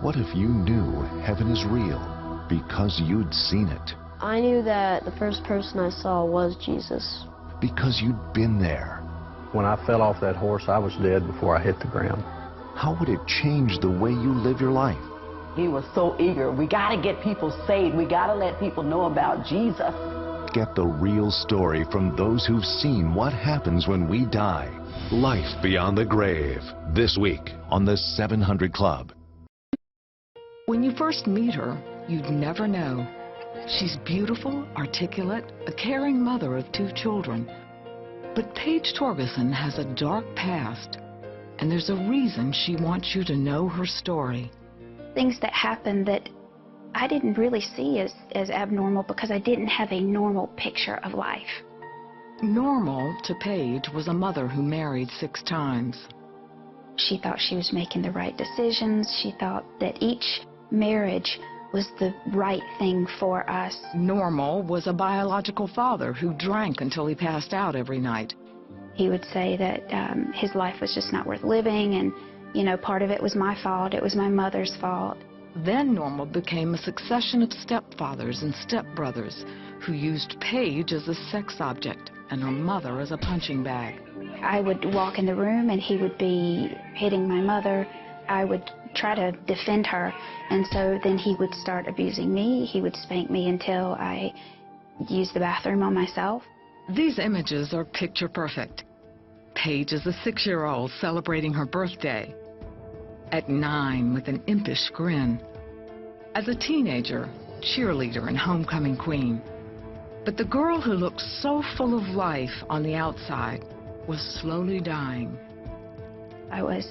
What if you knew heaven is real because you'd seen it? I knew that the first person I saw was Jesus. Because you'd been there. When I fell off that horse, I was dead before I hit the ground. How would it change the way you live your life? He was so eager. We got to get people saved. We got to let people know about Jesus. Get the real story from those who've seen what happens when we die. Life Beyond the Grave, this week on the 700 Club. When you first meet her, you'd never know. She's beautiful, articulate, a caring mother of 2 children. But Paige Torgeson has a dark past, and there's a reason she wants you to know her story. Things that happened that I didn't really see as abnormal because I didn't have a normal picture of life. Normal to Paige was a mother who married 6 times. She thought she was making the right decisions. She thought that each marriage was the right thing for us. Normal was a biological father who drank until he passed out every night. He would say that his life was just not worth living, and you know, part of it was my fault, it was my mother's fault. Then Normal became a succession of stepfathers and stepbrothers who used Paige as a sex object and her mother as a punching bag. I would walk in the room and he would be hitting my mother. I would try to defend her, and so then he would start abusing me. He would spank me until I used the bathroom on myself. These images are picture perfect. Paige is a 6-year-old celebrating her birthday. At 9, with an impish grin. As a teenager, cheerleader and homecoming queen. But the girl who looked so full of life on the outside was slowly dying. I was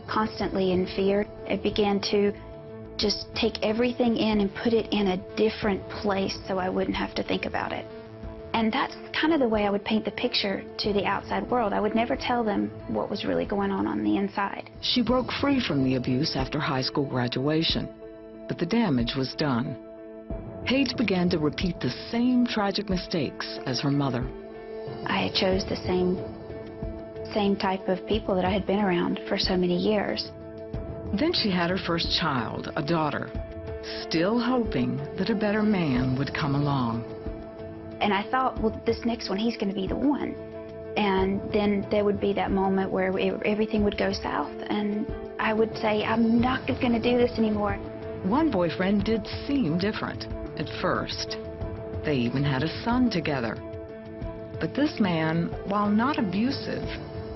constantly in fear. I began to just take everything in and put it in a different place so I wouldn't have to think about it. And that's kind of the way I would paint the picture to the outside world. I would never tell them what was really going on the inside. She broke free from the abuse after high school graduation, but the damage was done. Paige began to repeat the same tragic mistakes as her mother. I had chose the same type of people that I had been around for so many years. Then she had her first child, a daughter, still hoping that a better man would come along. And I thought, well, this next one, he's going to be the one. And then there would be that moment where everything would go south, and I would say, I'm not going to do this anymore. One boyfriend did seem different at first. They even had a son together. But this man, while not abusive,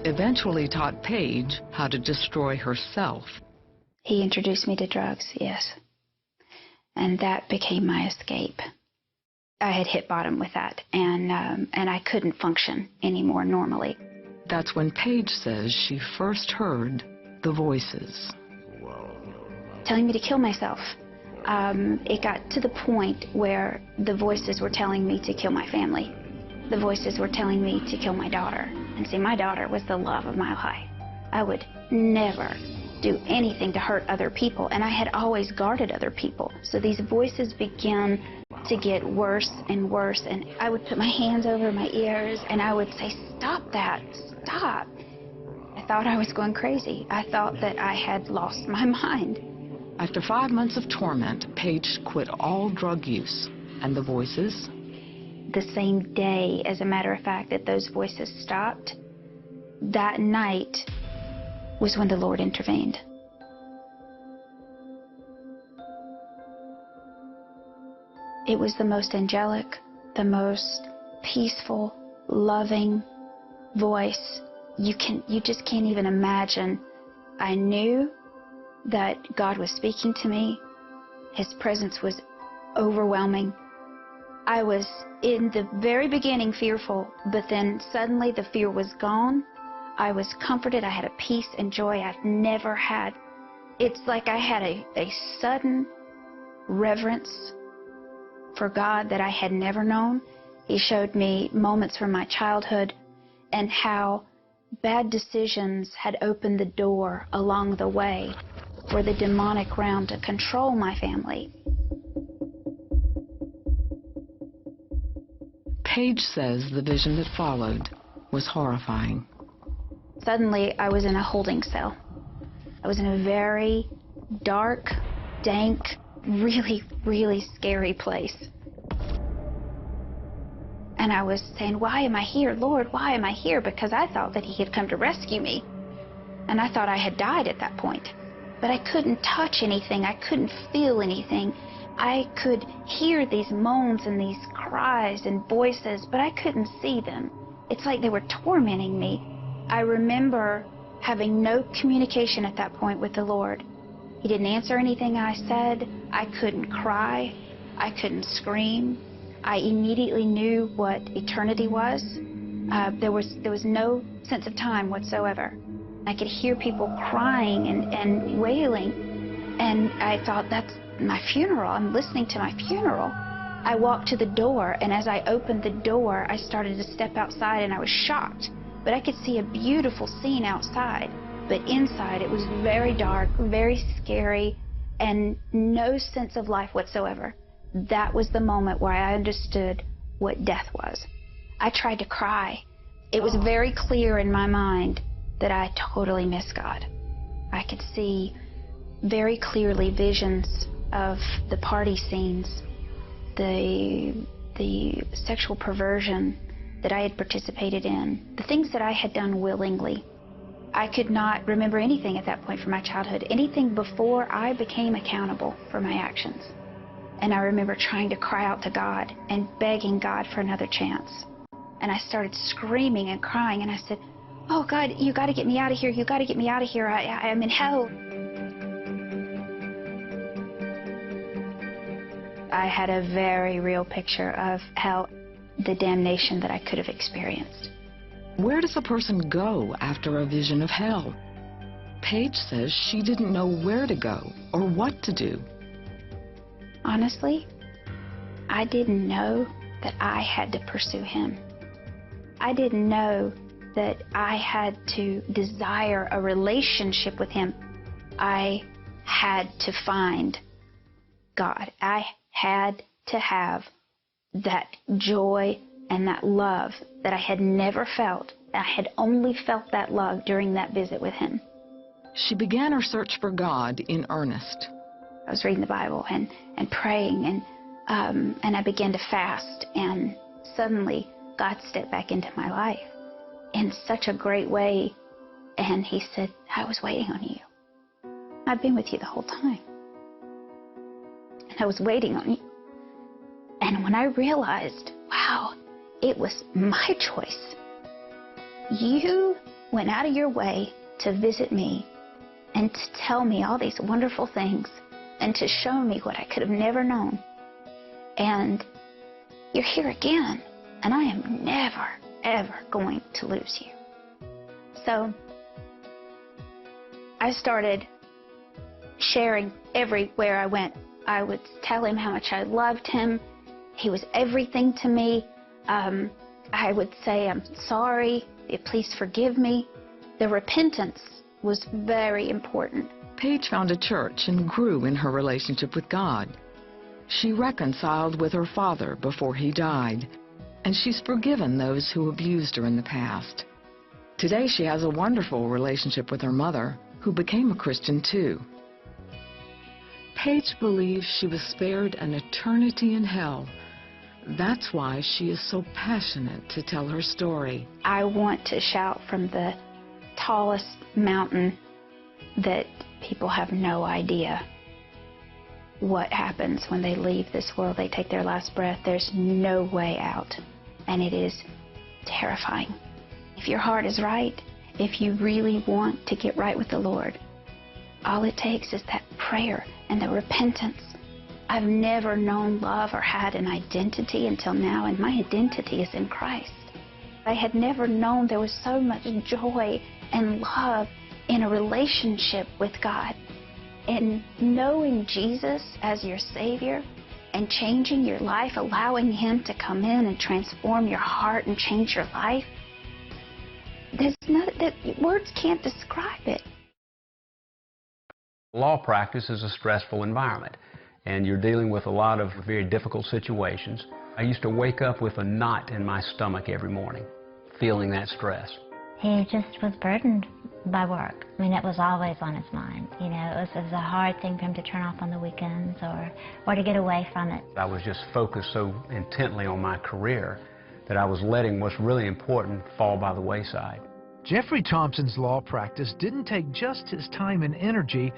eventually taught Paige how to destroy herself. He introduced me to drugs, yes. And that became my escape. I had hit bottom with that, and I couldn't function anymore normally. That's when Paige says she first heard the voices. Telling me to kill myself. It got to the point where the voices were telling me to kill my family. The voices were telling me to kill my daughter. And see, my daughter was the love of my life. I would never do anything to hurt other people, and I had always guarded other people. So these voices began to get worse and worse, and I would put my hands over my ears and I would say, stop that, stop. I thought I was going crazy. I thought that I had lost my mind. After 5 months of torment, Paige quit all drug use. And the voices? The same day, as a matter of fact, that those voices stopped, that night was when the Lord intervened. It was the most angelic, the most peaceful, loving voice. You just can't even imagine. I knew that God was speaking to me. His presence was overwhelming. I was in the very beginning fearful, but then suddenly the fear was gone. I was comforted. I had a peace and joy I've never had. It's like I had a sudden reverence for God that I had never known. He showed me moments from my childhood and how bad decisions had opened the door along the way for the demonic realm to control my family. Paige says the vision that followed was horrifying. Suddenly, I was in a holding cell. I was in a very dark, dank, really, really scary place. And I was saying, why am I here, Lord? Why am I here? Because I thought that he had come to rescue me. And I thought I had died at that point. But I couldn't touch anything. I couldn't feel anything. I could hear these moans and these cries and voices, but I couldn't see them. It's like they were tormenting me. I remember having no communication at that point with the Lord. He didn't answer anything I said. I couldn't cry. I couldn't scream. I immediately knew what eternity was. There was no sense of time whatsoever. I could hear people crying and wailing, and I thought, that's my funeral. I'm listening to my funeral. I walked to the door, and as I opened the door, I started to step outside, and I was shocked. But I could see a beautiful scene outside. But inside, it was very dark, very scary, and no sense of life whatsoever. That was the moment where I understood what death was. I tried to cry. It was very clear in my mind that I totally missed God. I could see very clearly visions of the party scenes, the sexual perversion that I had participated in, the things that I had done willingly. I could not remember anything at that point from my childhood, anything before I became accountable for my actions. And I remember trying to cry out to God and begging God for another chance. And I started screaming and crying, and I said, oh God, you got to get me out of here. You got to get me out of here. I am in hell. I had a very real picture of hell, the damnation that I could have experienced. Where does a person go after a vision of hell? Paige says she didn't know where to go or what to do. Honestly, I didn't know that I had to pursue him. I didn't know that I had to desire a relationship with him. I had to find God. I had to have that joy and that love that I had never felt. I had only felt that love during that visit with him. She began her search for God in earnest. I was reading the Bible and praying, and I began to fast, and suddenly God stepped back into my life in such a great way, and he said, I was waiting on you. I've been with you the whole time, and I was waiting on you. And when I realized, wow, it was my choice. You went out of your way to visit me and to tell me all these wonderful things and to show me what I could have never known. And you're here again, and I am never, ever going to lose you. So I started sharing everywhere I went. I would tell him how much I loved him. He was everything to me. I would say, I'm sorry, please forgive me. The repentance was very important. Paige found a church and grew in her relationship with God. She reconciled with her father before he died, and she's forgiven those who abused her in the past. Today she has a wonderful relationship with her mother, who became a Christian too. Paige believes she was spared an eternity in hell. That's why she is so passionate to tell her story. I want to shout from the tallest mountain that people have no idea what happens when they leave this world. They take their last breath. There's no way out, and it is terrifying. If your heart is right, if you really want to get right with the Lord, all it takes is that prayer and the repentance. I've never known love or had an identity until now, and my identity is in Christ. I had never known there was so much joy and love in a relationship with God. And knowing Jesus as your Savior and changing your life, allowing Him to come in and transform your heart and change your life, words can't describe it. Law practice is a stressful environment, and you're dealing with a lot of very difficult situations. I used to wake up with a knot in my stomach every morning, feeling that stress. He just was burdened by work. I mean, it was always on his mind. You know, it was a hard thing for him to turn off on the weekends or to get away from it. I was just focused so intently on my career that I was letting what's really important fall by the wayside. Jeffrey Thompson's law practice didn't take just his time and energy.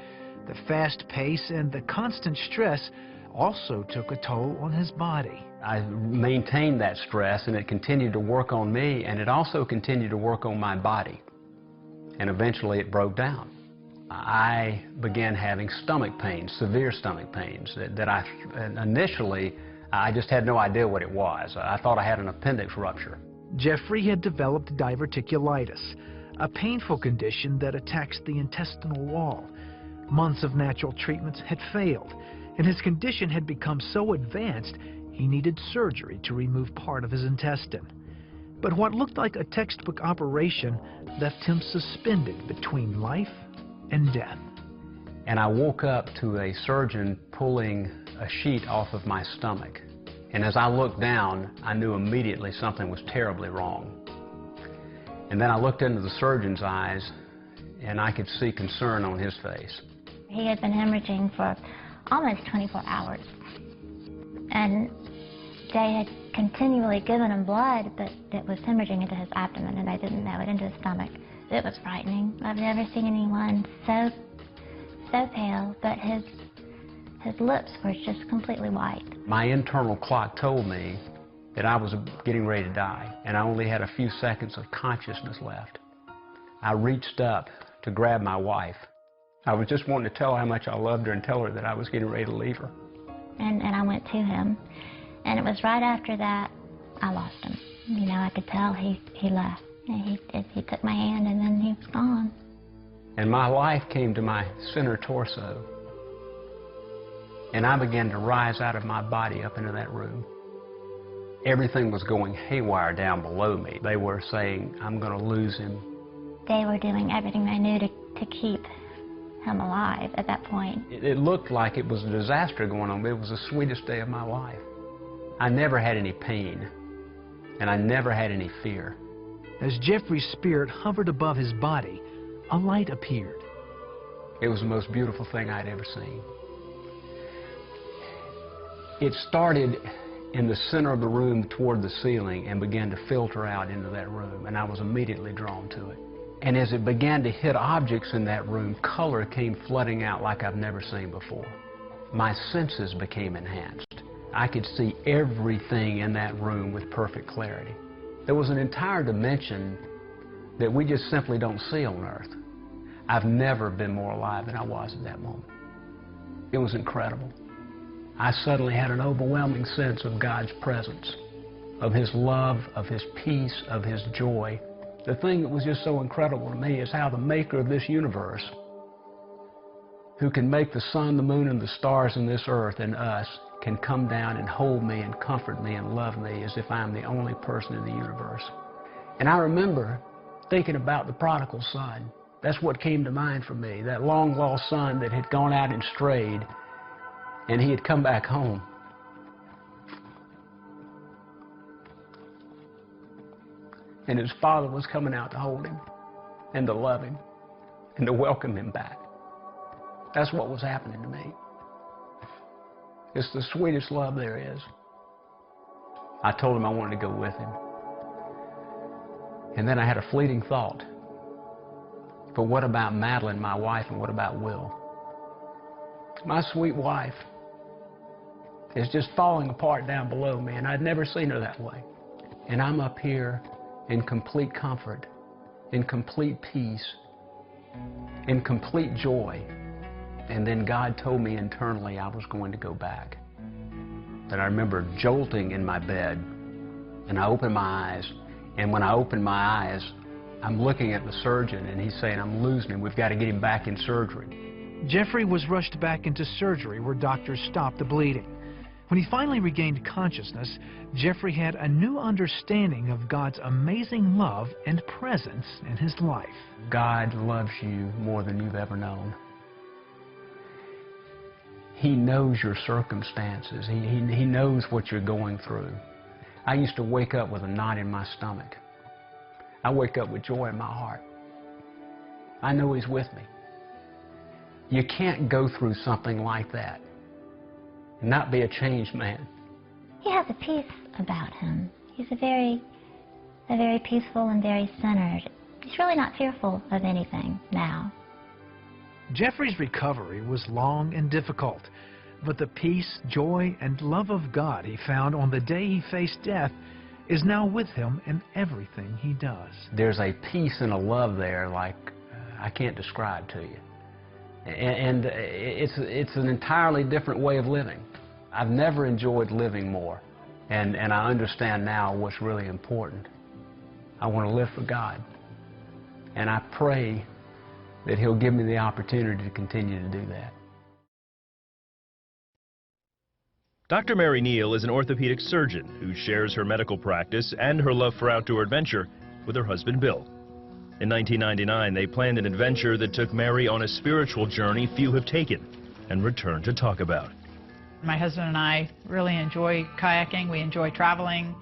The fast pace and the constant stress also took a toll on his body. I maintained that stress, and it continued to work on me, and it also continued to work on my body. And eventually it broke down. I began having stomach pains, severe stomach pains, that initially I just had no idea what it was. I thought I had an appendix rupture. Jeffrey had developed diverticulitis, a painful condition that attacks the intestinal wall. Months of natural treatments had failed, and his condition had become so advanced he needed surgery to remove part of his intestine. But what looked like a textbook operation left him suspended between life and death. And I woke up to a surgeon pulling a sheet off of my stomach. And as I looked down, I knew immediately something was terribly wrong. And then I looked into the surgeon's eyes, and I could see concern on his face. He had been hemorrhaging for almost 24 hours. And they had continually given him blood, but it was hemorrhaging into his abdomen, and they didn't know it, into his stomach. It was frightening. I've never seen anyone so pale, but his lips were just completely white. My internal clock told me that I was getting ready to die, and I only had a few seconds of consciousness left. I reached up to grab my wife. I was just wanting to tell her how much I loved her and tell her that I was getting ready to leave her. And I went to him, and it was right after that I lost him. You know, I could tell he left. He took my hand, and then he was gone. And my life came to my center torso, and I began to rise out of my body up into that room. Everything was going haywire down below me. They were saying, I'm going to lose him. They were doing everything they knew to keep him alive at that point. It looked like it was a disaster going on, but it was the sweetest day of my life. I never had any pain, and I never had any fear. As Jeffrey's spirit hovered above his body, a light appeared. It was the most beautiful thing I'd ever seen. It started in the center of the room toward the ceiling and began to filter out into that room, and I was immediately drawn to it. And as it began to hit objects in that room, color came flooding out like I've never seen before. My senses became enhanced. I could see everything in that room with perfect clarity. There was an entire dimension that we just simply don't see on Earth. I've never been more alive than I was at that moment. It was incredible. I suddenly had an overwhelming sense of God's presence, of His love, of His peace, of His joy. The thing that was just so incredible to me is how the maker of this universe, who can make the sun, the moon, and the stars in this earth and us, can come down and hold me and comfort me and love me as if I'm the only person in the universe. And I remember thinking about the prodigal son. That's what came to mind for me, that long-lost son that had gone out and strayed, and he had come back home. And his father was coming out to hold him and to love him and to welcome him back. That's what was happening to me. It's the sweetest love there is. I told him I wanted to go with him. And then I had a fleeting thought. But what about Madeline, my wife, and what about Will? My sweet wife is just falling apart down below me, and I'd never seen her that way. And I'm up here in complete comfort, in complete peace, in complete joy. And then God told me internally I was going to go back. And I remember jolting in my bed, and I opened my eyes, and when I opened my eyes, I'm looking at the surgeon, and he's saying, I'm losing him. We've got to get him back in surgery. Jeffrey was rushed back into surgery where doctors stopped the bleeding. When he finally regained consciousness, Jeffrey had a new understanding of God's amazing love and presence in his life. God loves you more than you've ever known. He knows your circumstances. He knows what you're going through. I used to wake up with a knot in my stomach. I wake up with joy in my heart. I know He's with me. You can't go through something like that and not be a changed man. He has a peace about him. He's a very peaceful and very centered. He's really not fearful of anything now. Jeffrey's recovery was long and difficult, but the peace, joy, and love of God he found on the day he faced death is now with him in everything he does. There's a peace and a love there like I can't describe to you. And it's an entirely different way of living. I've never enjoyed living more, and I understand now what's really important. I want to live for God, and I pray that He'll give me the opportunity to continue to do that. Dr. Mary Neal is an orthopedic surgeon who shares her medical practice and her love for outdoor adventure with her husband, Bill. In 1999, they planned an adventure that took Mary on a spiritual journey few have taken and returned to talk about. My husband and I really enjoy kayaking. We enjoy traveling.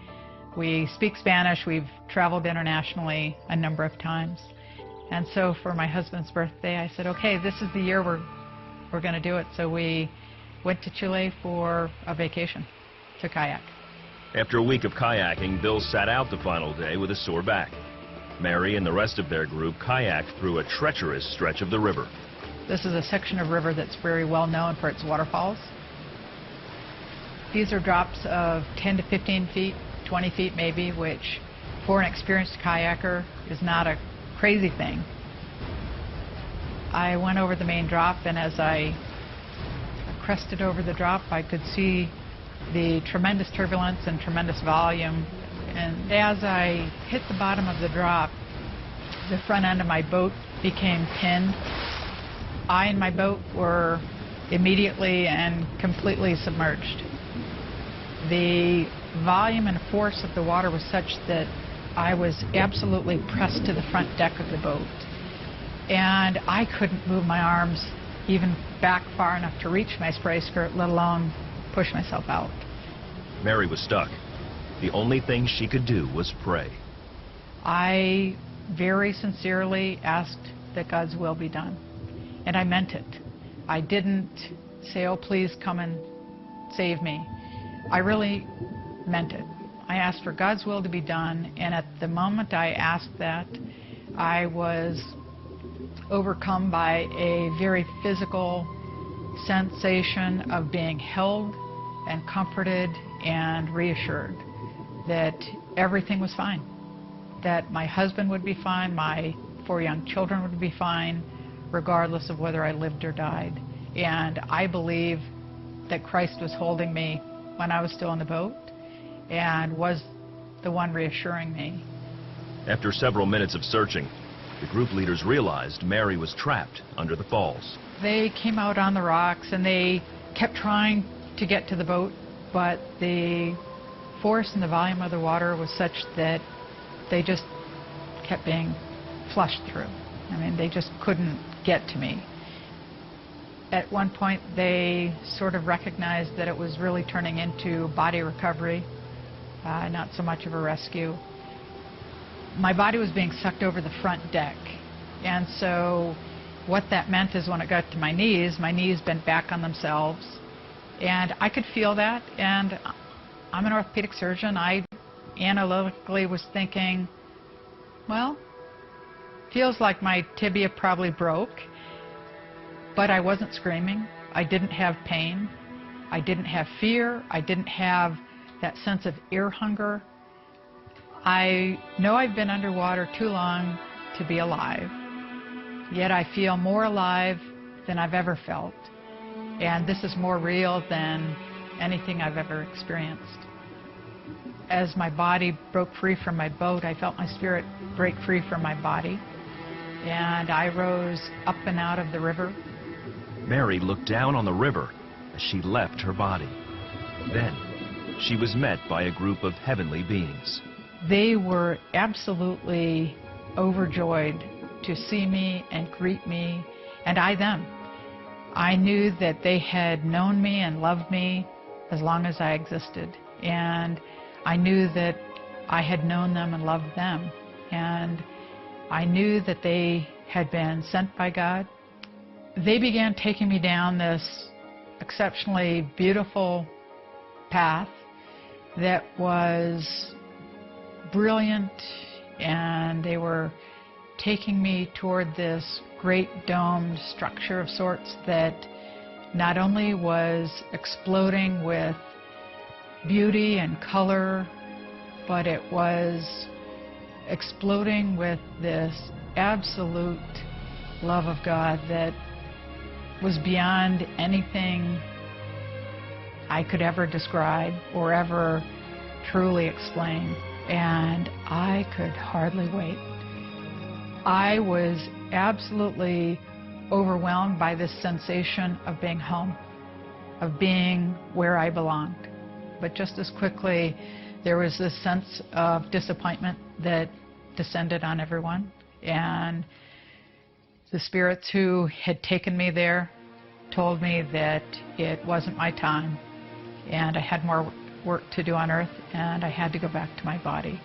We speak Spanish. We've traveled internationally a number of times. And so for my husband's birthday, I said, okay, this is the year we're going to do it. So we went to Chile for a vacation to kayak. After a week of kayaking, Bill sat out the final day with a sore back. Mary and the rest of their group kayaked through a treacherous stretch of the river. This is a section of river that's very well known for its waterfalls. These are drops of 10 to 15 feet, 20 feet maybe, which for an experienced kayaker is not a crazy thing. I went over the main drop, and as I crested over the drop, I could see the tremendous turbulence and tremendous volume. And as I hit the bottom of the drop, the front end of my boat became pinned. I and my boat were immediately and completely submerged. The volume and force of the water was such that I was absolutely pressed to the front deck of the boat. And I couldn't move my arms even back far enough to reach my spray skirt, let alone push myself out. Mary was stuck. The only thing she could do was pray. I very sincerely asked that God's will be done, and I meant it. I didn't say, oh, please come and save me. I really meant it. I asked for God's will to be done, and at the moment I asked that, I was overcome by a very physical sensation of being held and comforted and reassured that everything was fine, that my husband would be fine, my 4 young children would be fine, regardless of whether I lived or died. And I believe that Christ was holding me when I was still in the boat and was the one reassuring me. After several minutes of searching, the group leaders realized Mary was trapped under the falls. They came out on the rocks and they kept trying to get to the boat, but the force and the volume of the water was such that they just kept being flushed through. I mean, they just couldn't get to me. At one point, they sort of recognized that it was really turning into body recovery, not so much of a rescue. My body was being sucked over the front deck, and so what that meant is when it got to my knees bent back on themselves, and I could feel that, and I'm an orthopedic surgeon. I analytically was thinking, well, feels like my tibia probably broke, but I wasn't screaming. I didn't have pain. I didn't have fear. I didn't have that sense of ear hunger. I know I've been underwater too long to be alive, yet I feel more alive than I've ever felt. And this is more real than anything I've ever experienced. As my body broke free from my boat, I felt my spirit break free from my body, and I rose up and out of the river. Mary looked down on the river as she left her body. Then she was met by a group of heavenly beings. They were absolutely overjoyed to see me and greet me, and I them. I knew that they had known me and loved me as long as I existed, and I knew that I had known them and loved them. and I knew that they had been sent by God. They began taking me down this exceptionally beautiful path that was brilliant, and they were taking me toward this great domed structure of sorts that not only was exploding with beauty and color, but it was exploding with this absolute love of God that was beyond anything I could ever describe or ever truly explain. And I could hardly wait. I was absolutely overwhelmed by this sensation of being home, of being where I belonged. But just as quickly, there was this sense of disappointment that descended on everyone. And the spirits who had taken me there told me that it wasn't my time, and I had more work to do on earth, and I had to go back to my body.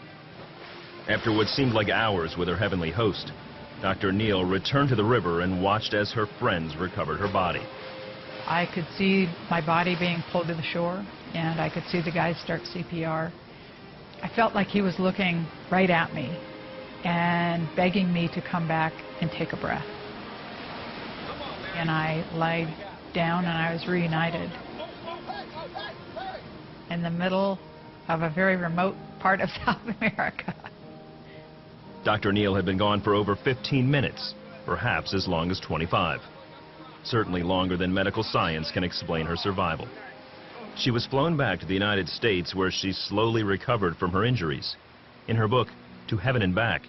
After what seemed like hours with her heavenly host, Dr. Neal returned to the river and watched as her friends recovered her body. I could see my body being pulled to the shore, and I could see the guys start CPR. I felt like he was looking right at me and begging me to come back and take a breath. And I lied down and I was reunited in the middle of a very remote part of South America. Dr. Neal had been gone for over 15 minutes, perhaps as long as 25. Certainly longer than medical science can explain her survival. She was flown back to the United States, where she slowly recovered from her injuries. In her book, To Heaven and Back,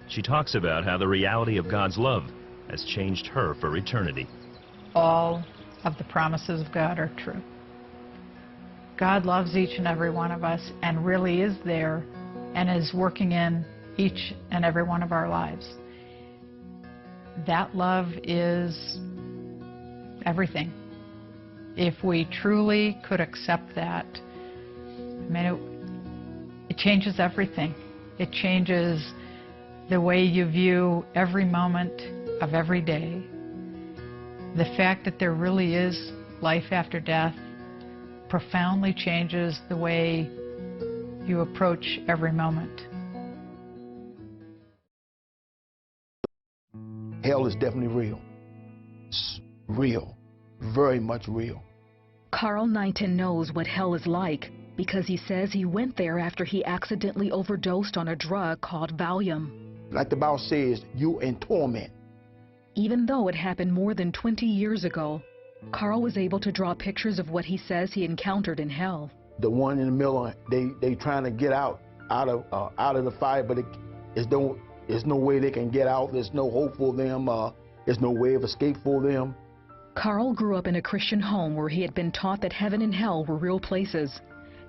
she talks about how the reality of God's love has changed her for eternity. All of the promises of God are true. God loves each and every one of us and really is there and is working in each and every one of our lives. That love is everything. If we truly could accept that, I mean, it changes everything. It changes the way you view every moment of every day. The fact that there really is life after death profoundly changes the way you approach every moment. Hell is definitely real. It's real, very much real. Carl Knighton knows what hell is like because he says he went there after he accidentally overdosed on a drug called Valium. Like the Bible says, you're in torment. Even though it happened more than 20 years ago, Carl was able to draw pictures of what he says he encountered in hell. The one in the middle, they trying to get out of the fire, but there's no way they can get out. There's no hope for them. There's no way of escape for them. Carl grew up in a Christian home where he had been taught that heaven and hell were real places.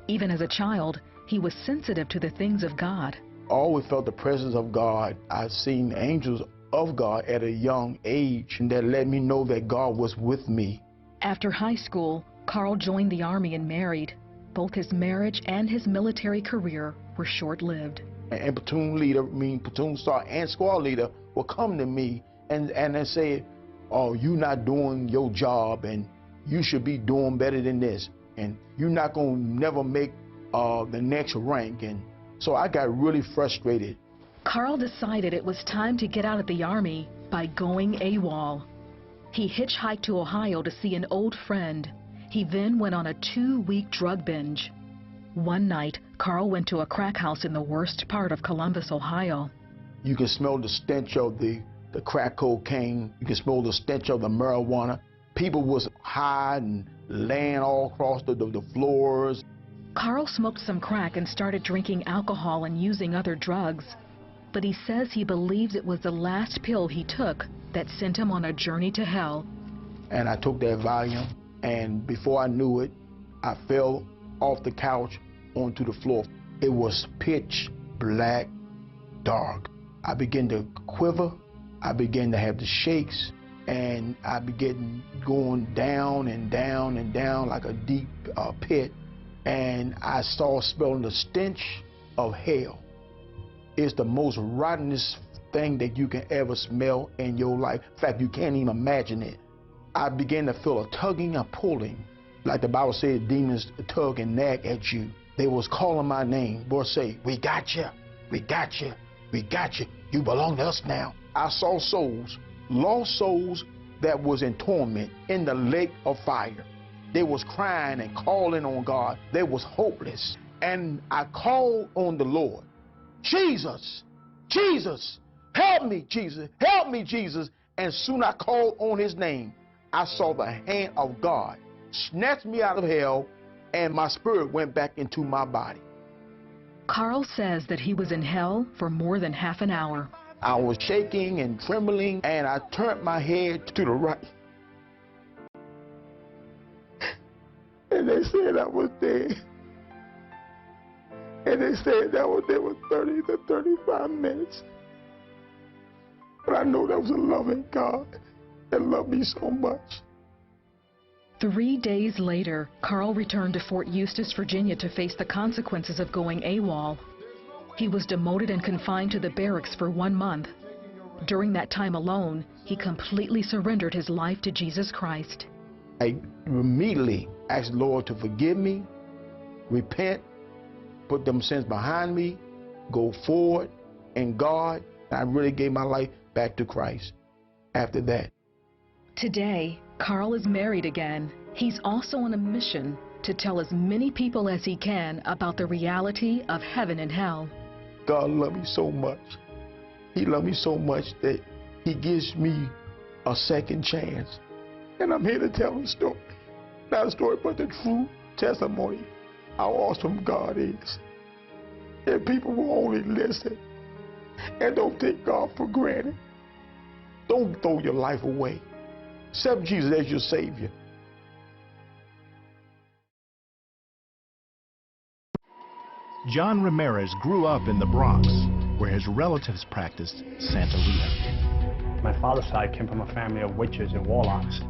Even as a child, he was sensitive to the things of God. I always felt the presence of God. I've seen angels of God at a young age, and that let me know that God was with me. After high school, Carl joined the Army and married. Both his marriage and his military career were short-lived. And platoon leader, platoon sergeant and squad leader will come to me and they say, oh, you're not doing your job and you should be doing better than this. And you're not going to never make the next rank. And so I got really frustrated. Carl decided it was time to get out of the Army by going AWOL. He hitchhiked to Ohio to see an old friend. He then went on a 2-week drug binge. One night, Carl went to a crack house in the worst part of Columbus, Ohio. You can smell the stench of the crack cocaine. You can smell the stench of the marijuana. People was high and laying all across the floors. Carl smoked some crack and started drinking alcohol and using other drugs. But he says he believes it was the last pill he took that sent him on a journey to hell. And I took that Valium, and before I knew it, I fell off the couch onto the floor. It was pitch black, dark. I began to quiver. I began to have the shakes, and I began going down and down and down like a deep pit. And I started smelling the stench of hell. is the most rottenest thing that you can ever smell in your life. In fact, you can't even imagine it. I began to feel a tugging and pulling. Like the Bible said, demons tug and nag at you. They was calling my name. Lord say, we got you, we got you, we got you. You belong to us now. I saw souls, lost souls that was in torment in the lake of fire. They was crying and calling on God. They was hopeless. And I called on the Lord. Jesus, Jesus, help me, Jesus, help me, Jesus. And soon I called on his name. I saw the hand of God snatch me out of hell, and my spirit went back into my body. Carl says that he was in hell for more than half an hour. I was shaking and trembling, and I turned my head to the right. And they said I was dead. And they said that was there was 30 to 35 minutes. But I know that was a loving God that loved me so much. 3 days later, Carl returned to Fort Eustis, Virginia to face the consequences of going AWOL. He was demoted and confined to the barracks for 1 month. During that time alone, he completely surrendered his life to Jesus Christ. I immediately asked the Lord to forgive me, repent, put them sins behind me, go forward in God. I really gave my life back to Christ after that. Today, Carl is married again. He's also on a mission to tell as many people as he can about the reality of heaven and hell. God loved me so much. He loved me so much that he gives me a second chance. And I'm here to tell a story. Not a story, but the true testimony how awesome God is. If people will only listen and don't take God for granted. Don't throw your life away. Accept Jesus as your Savior. John Ramirez grew up in the Bronx, where his relatives practiced Santeria. My father's side came from a family of witches and warlocks.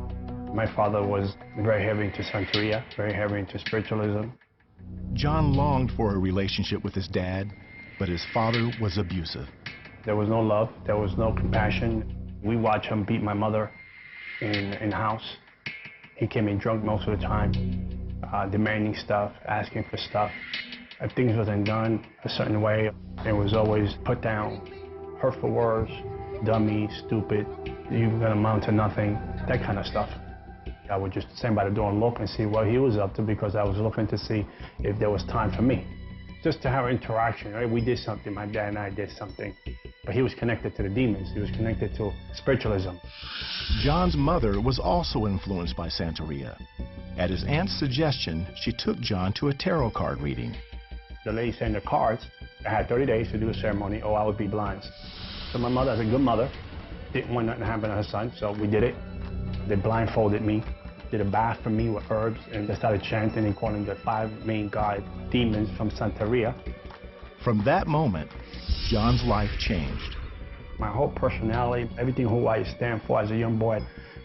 My father was very heavy into Santeria, very heavy into spiritualism. John longed for a relationship with his dad, but his father was abusive. There was no love, there was no compassion. We watched him beat my mother in the house. He came in drunk most of the time, demanding stuff, asking for stuff. If things wasn't done a certain way, it was always put down, hurtful words, dummy, stupid, you're gonna amount to nothing, that kind of stuff. I would just stand by the door and look and see what he was up to, because I was looking to see if there was time for me. Just to have an interaction, right? We did something, my dad and I did something. But he was connected to the demons. He was connected to spiritualism. John's mother was also influenced by Santeria. At his aunt's suggestion, she took John to a tarot card reading. The lady sent the cards. I had 30 days to do a ceremony or I would be blind. So my mother, as a good mother, didn't want nothing to happen to her son, so we did it. They blindfolded me, did a bath for me with herbs, and they started chanting and calling the 5 main god demons from Santeria. From that moment, John's life changed. My whole personality, everything who I stand for as a young boy,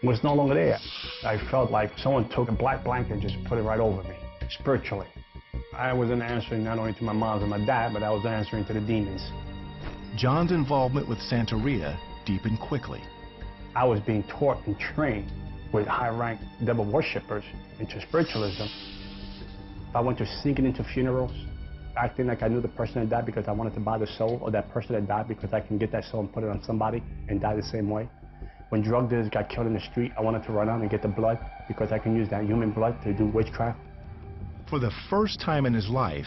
was no longer there. I felt like someone took a black blanket and just put it right over me, spiritually. I wasn't answering not only to my mom and my dad, but I was answering to the demons. John's involvement with Santeria deepened quickly. I was being taught and trained with high-ranked devil worshippers into spiritualism. I went to sneaking into funerals, acting like I knew the person that died because I wanted to buy the soul of that person that died because I can get that soul and put it on somebody and die the same way. When drug dealers got killed in the street, I wanted to run out and get the blood because I can use that human blood to do witchcraft. For the first time in his life,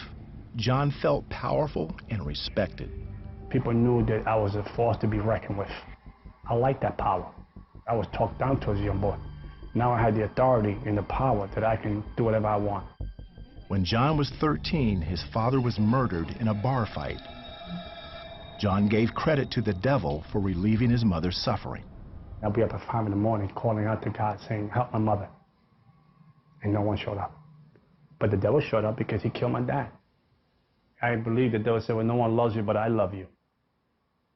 John felt powerful and respected. People knew that I was a force to be reckoned with. I liked that power. I was talked down to as a young boy. Now I had the authority and the power that I can do whatever I want. When John was 13, his father was murdered in a bar fight. John gave credit to the devil for relieving his mother's suffering. I'll be up at 5 in the morning calling out to God saying, help my mother. And no one showed up. But the devil showed up because he killed my dad. I believe the devil said, well, no one loves you, but I love you.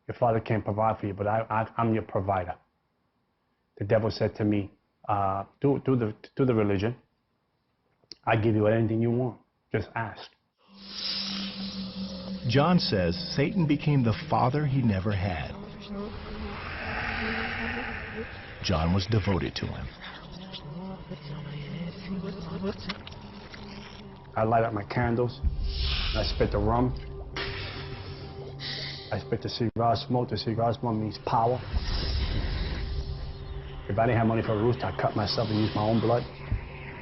Your father can't provide for you, but I'm your provider. The devil said to me, do the religion. I give you anything you want. Just ask. John says Satan became the father he never had. John was devoted to him. I light up my candles. I spit the rum. I spit the cigar smoke. The cigar smoke means power. If I didn't have money for a rooster, I'd cut myself and use my own blood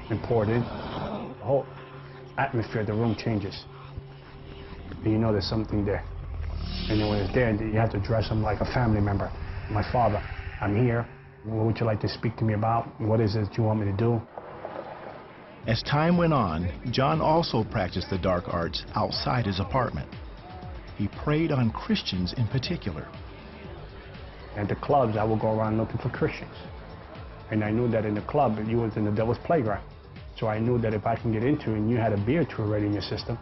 and pour it in. The whole atmosphere of the room changes. And you know there's something there. And then when it's there, you have to dress them like a family member. My father, I'm here. What would you like to speak to me about? What is it you want me to do? As time went on, John also practiced the dark arts outside his apartment. He preyed on Christians in particular. At the clubs, I would go around looking for Christians. And I knew that in the club, you was in the devil's playground. So I knew that if I can get into it and you had a beer or two already in your system,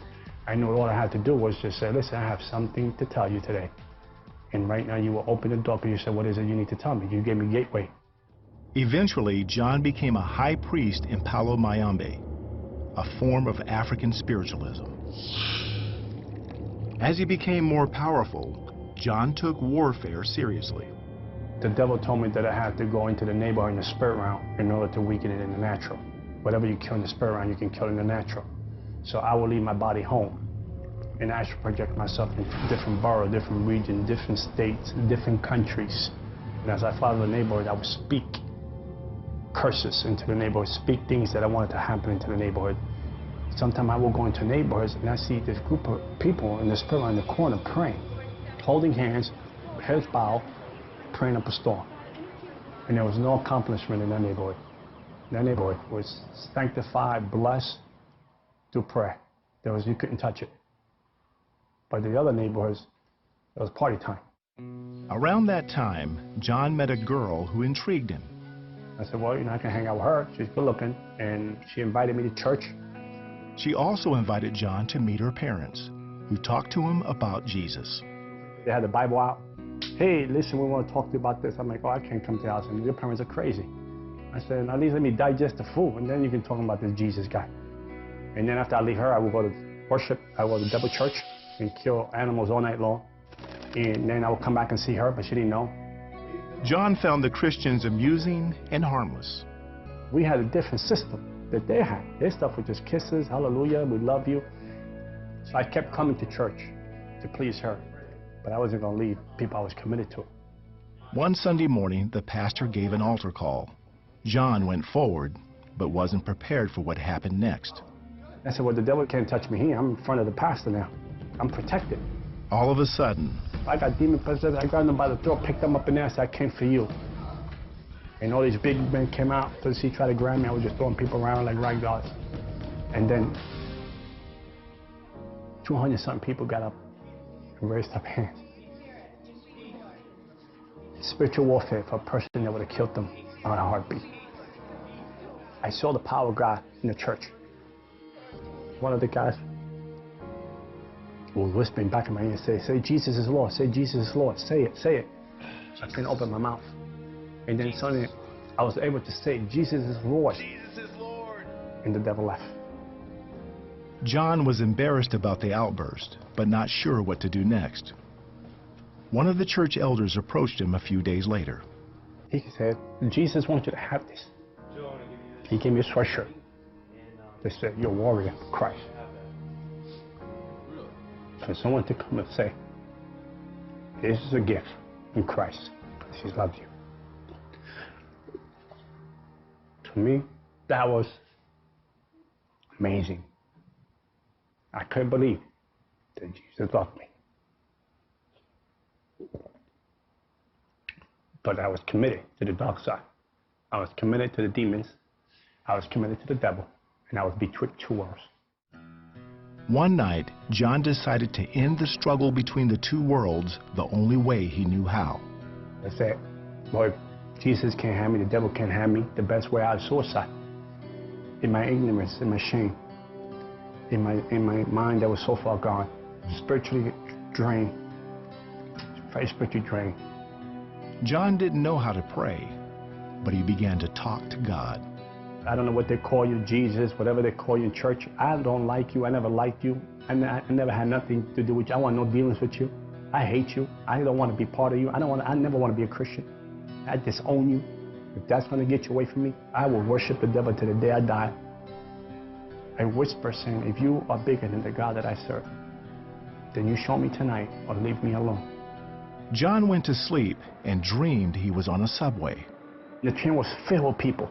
I knew all I had to do was just say, listen, I have something to tell you today. And right now you will open the door and you say, what is it you need to tell me? You gave me gateway. Eventually, John became a high priest in Palo Mayombe, a form of African spiritualism. As he became more powerful, John took warfare seriously. The devil told me that I had to go into the neighborhood in the spirit realm in order to weaken it in the natural. Whatever you kill in the spirit realm, you can kill in the natural. So I will leave my body home and I should project myself into different boroughs, different regions, different states, different countries. And as I follow the neighborhood, I would speak curses into the neighborhood, speak things that I wanted to happen into the neighborhood. Sometimes I will go into neighborhoods and I see this group of people in the spirit realm in the corner praying, holding hands, heads bowed, praying up a storm. And there was no accomplishment in that neighborhood. That neighborhood was sanctified, blessed through prayer. You couldn't touch it. But the other neighborhoods, it was party time. Around that time, John met a girl who intrigued him. I said, well, I can hang out with her. She's good looking. And she invited me to church. She also invited John to meet her parents, who talked to him about Jesus. They had the Bible out. Hey, listen, we want to talk to you about this. I'm like, oh, I can't come to your house. And your parents are crazy. I said, at least let me digest the food, and then you can talk about this Jesus guy. And then after I leave her, I will go to worship. I will go to double church and kill animals all night long. And then I will come back and see her, but she didn't know. John found the Christians amusing and harmless. We had a different system that they had. Their stuff was just kisses, hallelujah, we love you. So I kept coming to church to please her, but I wasn't going to leave people I was committed to. One Sunday morning, the pastor gave an altar call. John went forward, but wasn't prepared for what happened next. I said, well, the devil can't touch me here. I'm in front of the pastor now. I'm protected. All of a sudden, I got demon possessed. I grabbed them by the throat, picked them up in there, and said, I came for you. And all these big men came out to see, try to grab me. I was just throwing people around like rag dolls. And then 200-something people got up and raised up hands. Spiritual warfare for a person that would have killed them on a heartbeat. I saw the power of God in the church. One of the guys was whispering back in my ear, say Jesus is Lord, say Jesus is Lord, say it, say it. I couldn't open my mouth. And then suddenly I was able to say Jesus is Lord. Jesus is Lord. And the devil left. John was embarrassed about the outburst, but not sure what to do next. One of the church elders approached him a few days later. He said, Jesus wants you to have this. He gave me a sweatshirt. They said, you're a warrior for Christ. For someone to come and say, this is a gift in Christ. He loves you. To me, that was amazing. I couldn't believe that Jesus loved me. But I was committed to the dark side. I was committed to the demons. I was committed to the devil. And I was betwixt two worlds. One night, John decided to end the struggle between the two worlds the only way he knew how. I said, Lord, Jesus can't have me, the devil can't have me. The best way out is suicide. In my ignorance, in my shame, in my mind that was so far gone, spiritually drained, very spiritually drained. John didn't know how to pray, but he began to talk to God. I don't know what they call you, Jesus, whatever they call you in church. I don't like you. I never liked you. I never had nothing to do with you. I want no dealings with you. I hate you. I don't want to be part of you. I never want to be a Christian. I disown you. If that's going to get you away from me, I will worship the devil to the day I die. I whisper saying, if you are bigger than the God that I serve, then you show me tonight or leave me alone. John went to sleep and dreamed he was on a subway. The train was filled with people,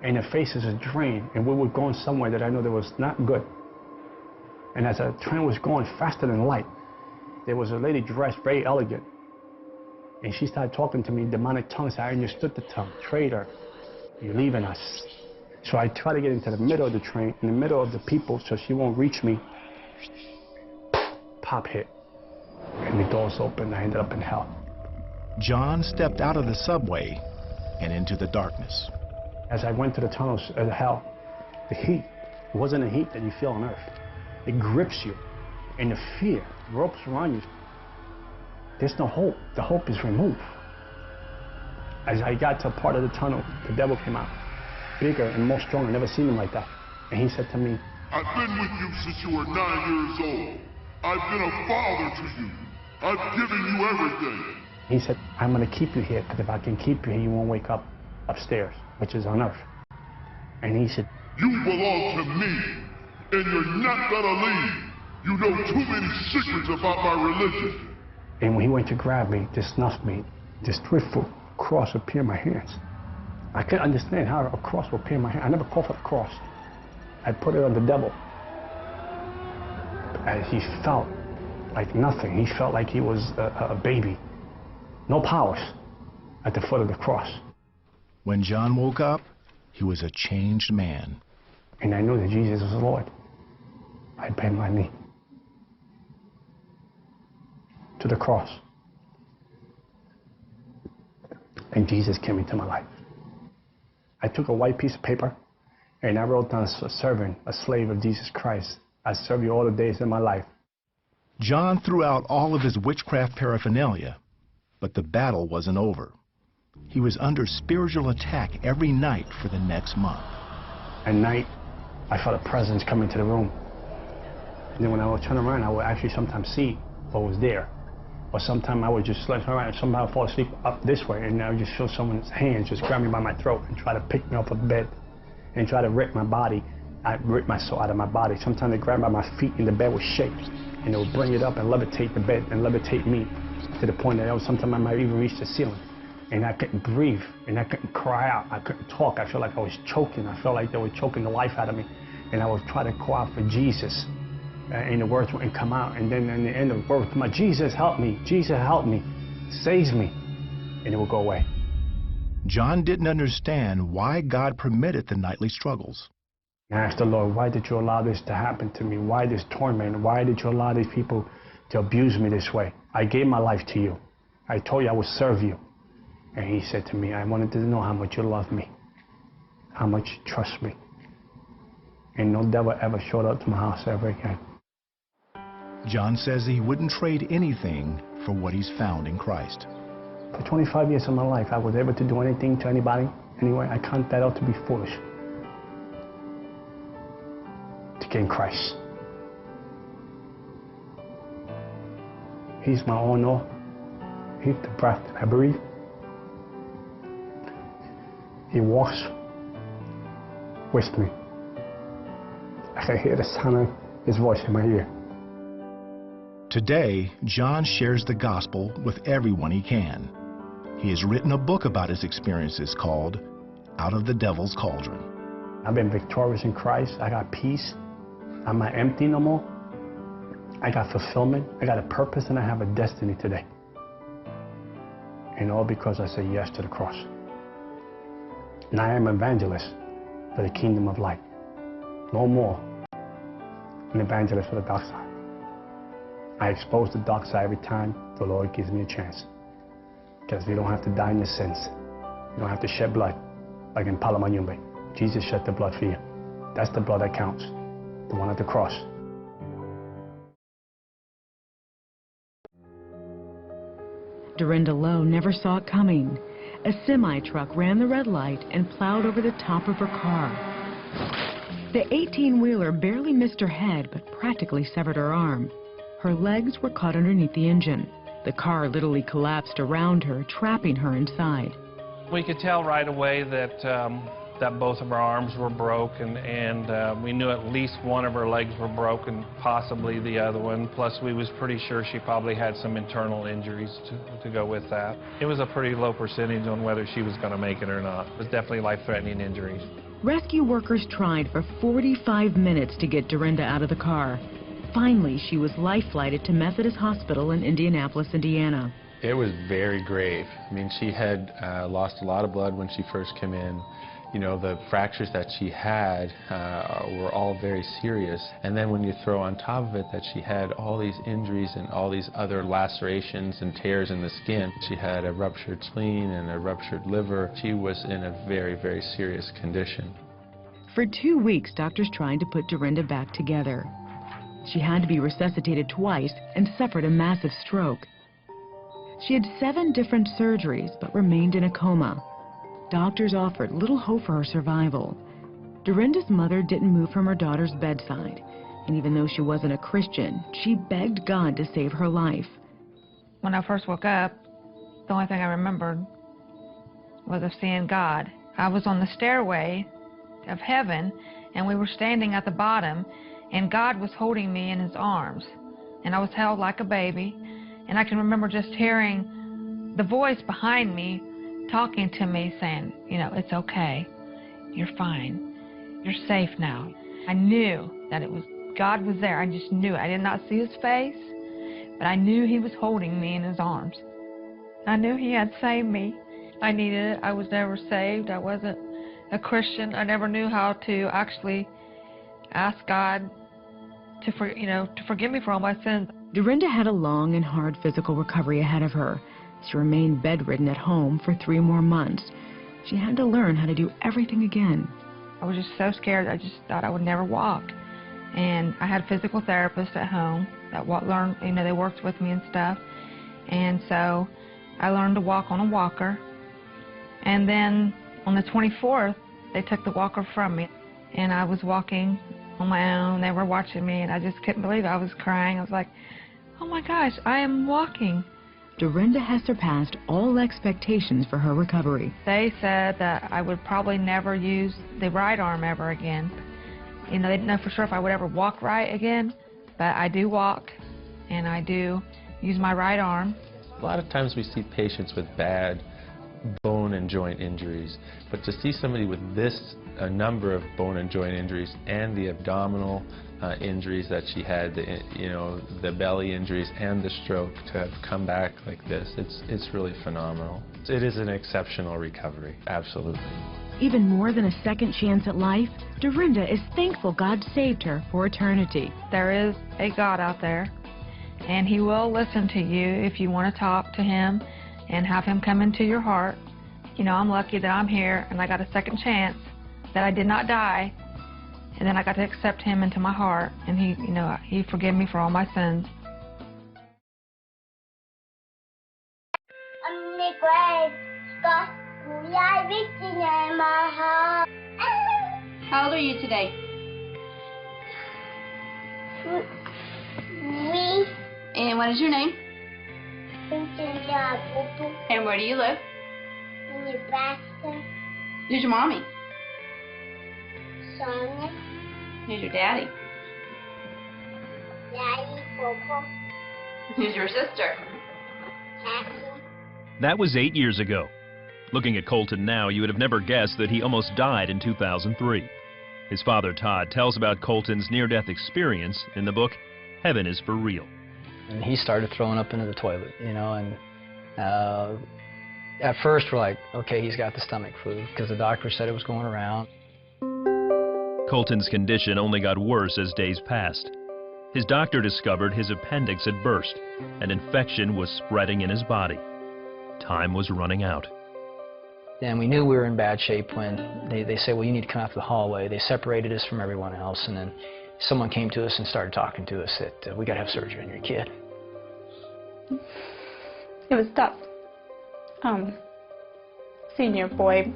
and their faces were drained, and we were going somewhere that I know that was not good. And as the train was going faster than light, there was a lady dressed very elegant, and she started talking to me in demonic tongues. I understood the tongue. Traitor, you're leaving us. So I try to get into the middle of the train, in the middle of the people, so she won't reach me. Pop hit, and the doors opened. I ended up in hell. John stepped out of the subway and into the darkness. As I went to the tunnels of hell, the heat wasn't a heat that you feel on earth. It grips you, and the fear ropes around you. There's no hope. The hope is removed. As I got to a part of the tunnel, the devil came out, bigger and more strong. I've never seen him like that. And he said to me, I've been with you since you were 9 years old. I've been a father to you. I've given you everything. He said, I'm going to keep you here, because if I can keep you here, you won't wake up upstairs, which is on earth. And he said, you belong to me, and you're not going to leave. You know too many secrets about my religion. And when he went to grab me, to snuff me, this 3-foot cross appeared in my hands. I couldn't understand how a cross would appear in my hand. I never called for the cross. I put it on the devil. And he felt like nothing. He felt like he was a baby. No powers at the foot of the cross. When John woke up, he was a changed man. And I knew that Jesus was Lord. I bent my knee to the cross. And Jesus came into my life. I took a white piece of paper and I wrote down a servant, a slave of Jesus Christ. I serve you all the days of my life. John threw out all of his witchcraft paraphernalia, but the battle wasn't over. He was under spiritual attack every night for the next month. At night, I felt a presence come into the room. And then when I would turn around, I would actually sometimes see what was there. Or sometimes I would just turn around and somehow fall asleep up this way, and I would just feel someone's hands just grab me by my throat and try to pick me off of the bed and try to rip my body. I rip my soul out of my body. Sometimes they grab by my feet and the bed would shake, and they would bring it up and levitate the bed and levitate me to the point that sometimes I might even reach the ceiling. And I couldn't breathe, and I couldn't cry out. I couldn't talk. I felt like I was choking. I felt like they were choking the life out of me. And I was trying to call out for Jesus. And the words wouldn't come out. And then in the end of the words, my Jesus, help me. Jesus, help me. Save me. And it would go away. John didn't understand why God permitted the nightly struggles. I asked the Lord, why did you allow this to happen to me? Why this torment? Why did you allow these people to abuse me this way? I gave my life to you. I told you I would serve you. And he said to me, I wanted to know how much you love me, how much you trust me. And no devil ever showed up to my house ever again. John says he wouldn't trade anything for what he's found in Christ. For 25 years of my life, I was able to do anything to anybody. Anyway, I count that out to be foolish. To gain Christ. He's my all in all. He's the breath that I breathe. He walks with me. I can hear the sound of his voice in my ear. Today, John shares the gospel with everyone he can. He has written a book about his experiences called Out of the Devil's Cauldron. I've been victorious in Christ. I got peace. I'm not empty no more. I got fulfillment. I got a purpose, and I have a destiny today. And all because I said yes to the cross. And I am an evangelist for the kingdom of light. No more an evangelist for the dark side. I expose the dark side every time the Lord gives me a chance. Because we don't have to die in your sins. You don't have to shed blood like in Palamanyumbe. Jesus shed the blood for you. That's the blood that counts. The one at the cross. Dorinda Lowe never saw it coming. a semi-truck ran the red light and plowed over the top of her car. The 18-wheeler barely missed her head, but practically severed her arm. Her legs were caught underneath the engine. The car literally collapsed around her, trapping her inside. We could tell right away that that both of her arms were broken, and we knew at least one of her legs were broken, possibly the other one. Plus, we was pretty sure she probably had some internal injuries to go with that. It was a pretty low percentage on whether she was going to make it or not. It was definitely life-threatening injuries. Rescue workers tried for 45 minutes to get Dorinda out of the car. Finally, she was life-flighted to Methodist Hospital in Indianapolis, Indiana. It was very grave. I mean, she had lost a lot of blood when she first came in. You know, the fractures that she had were all very serious. And then when you throw on top of it that she had all these injuries and all these other lacerations and tears in the skin, she had a ruptured spleen and a ruptured liver. She was in a very, very serious condition. For 2 weeks, doctors tried to put Dorinda back together. She had to be resuscitated twice and suffered a massive stroke. She had 7 different surgeries but remained in a coma. Doctors offered little hope for her survival. Dorinda's mother didn't move from her daughter's bedside, and even though she wasn't a Christian, she begged God to save her life. When I first woke up, the only thing I remembered was of seeing God. I was on the stairway of heaven, and we were standing at the bottom, and God was holding me in his arms, and I was held like a baby. And I can remember just hearing the voice behind me talking to me saying, you know, it's okay, you're fine, you're safe now. I knew that it was God was there. I just knew it. I did not see his face, but I knew he was holding me in his arms. I knew he had saved me. I needed it. I was never saved. I wasn't a Christian. I never knew how to actually ask God to forgive me for all my sins. Dorinda had a long and hard physical recovery ahead of her. She remained bedridden at home for 3 more months. She had to learn how to do everything again. I was just so scared. I just thought I would never walk. And I had a physical therapist at home that learned, they worked with me and stuff. And so I learned to walk on a walker. And then on the 24th, they took the walker from me. And I was walking on my own. They were watching me, and I just couldn't believe it. I was crying. I was like, oh my gosh, I am walking. Dorinda has surpassed all expectations for her recovery. They said that I would probably never use the right arm ever again. They didn't know for sure if I would ever walk right again, but I do walk, and I do use my right arm. A lot of times we see patients with bad bone and joint injuries, but to see somebody with this number of bone and joint injuries and the abdominal injuries that she had, the belly injuries and the stroke, to have come back like this, it's really phenomenal. It is an exceptional recovery, absolutely. Even more than a second chance at life, Dorinda is thankful God saved her for eternity. There is a God out there, and he will listen to you if you want to talk to him and have him come into your heart. I'm lucky that I'm here and I got a second chance, that I did not die, and then I got to accept him into my heart, and he forgave me for all my sins. How old are you today? 3. And what is your name? And where do you live? Nebraska. Who's your mommy? Sonia. Who's your daddy? Daddy, Popo. Who's your sister? Cassie. That was 8 years ago. Looking at Colton now, you would have never guessed that he almost died in 2003. His father, Todd, tells about Colton's near-death experience in the book, Heaven is for Real. And he started throwing up into the toilet, and at first we're like, okay, he's got the stomach flu, because the doctor said it was going around. Colton's condition only got worse as days passed. His doctor discovered his appendix had burst, and infection was spreading in his body. Time was running out. And we knew we were in bad shape when they said, well, you need to come out to the hallway. They separated us from everyone else, and then someone came to us and started talking to us that we got to have surgery on your kid. It was tough. seen your boy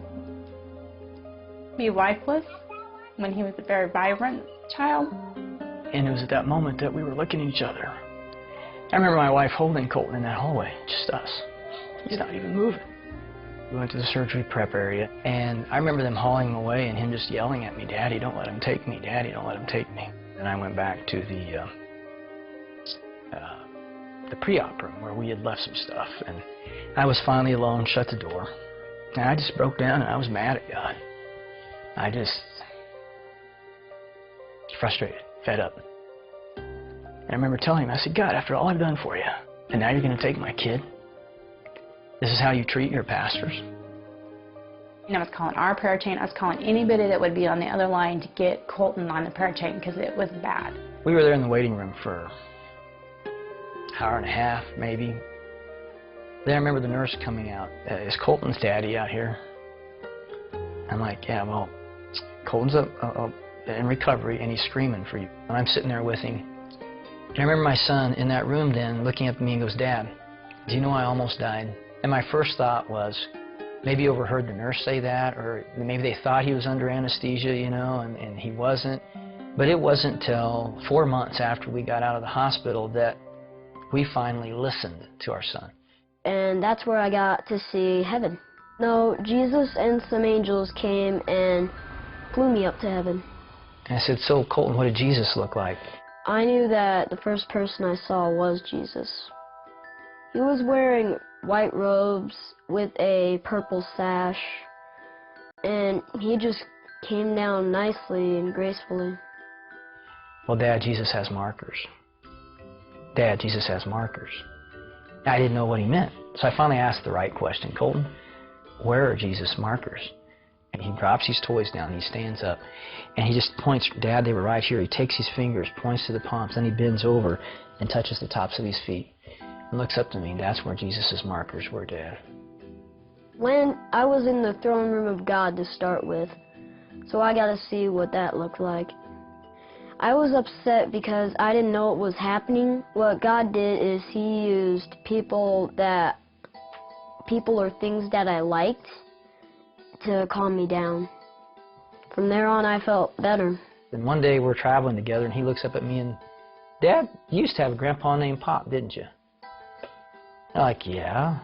be lifeless when he was a very vibrant child. And it was at that moment that we were looking at each other. I remember my wife holding Colton in that hallway, just us. He's not even moving. We went to the surgery prep area, and I remember them hauling him away and him just yelling at me, "Daddy, don't let him take me. Daddy, don't let him take me." And I went back to the pre-op room where we had left some stuff, and I was finally alone, shut the door, and I just broke down and I was mad at God. I just frustrated, fed up. And I remember telling him, I said, "God, after all I've done for you, and now you're going to take my kid? This is how you treat your pastors?" And I was calling our prayer chain. I was calling anybody that would be on the other line to get Colton on the prayer chain because it was bad. We were there in the waiting room for an hour and a half, maybe. Then I remember the nurse coming out. "Is Colton's daddy out here?" I'm like, "Yeah, well, Colton's in recovery and he's screaming for you." And I'm sitting there with him. And I remember my son in that room then looking up at me and goes, "Dad, do you know I almost died?" And my first thought was, maybe he overheard the nurse say that, or maybe they thought he was under anesthesia, you know, and he wasn't. But it wasn't till 4 months after we got out of the hospital that we finally listened to our son. And that's where I got to see heaven. No, Jesus and some angels came and flew me up to heaven. And I said, "So, Colton, what did Jesus look like?" I knew that the first person I saw was Jesus. He was wearing white robes with a purple sash, and he just came down nicely and gracefully. "Well, Dad, Jesus has markers. Dad, Jesus has markers." I didn't know what he meant, so I finally asked the right question. "Colton, where are Jesus' markers?" And he drops his toys down, he stands up, and he just points, "Dad, they were right here." He takes his fingers, points to the palms, then he bends over and touches the tops of his feet and looks up to me, and that's where Jesus' markers were, Dad. When I was in the throne room of God to start with, so I got to see what that looked like. I was upset because I didn't know it was happening. What God did is he used people or things that I liked to calm me down. From there on, I felt better. And one day we're traveling together, and he looks up at me and, "Dad, you used to have a grandpa named Pop, didn't you?" I'm like, "Yeah,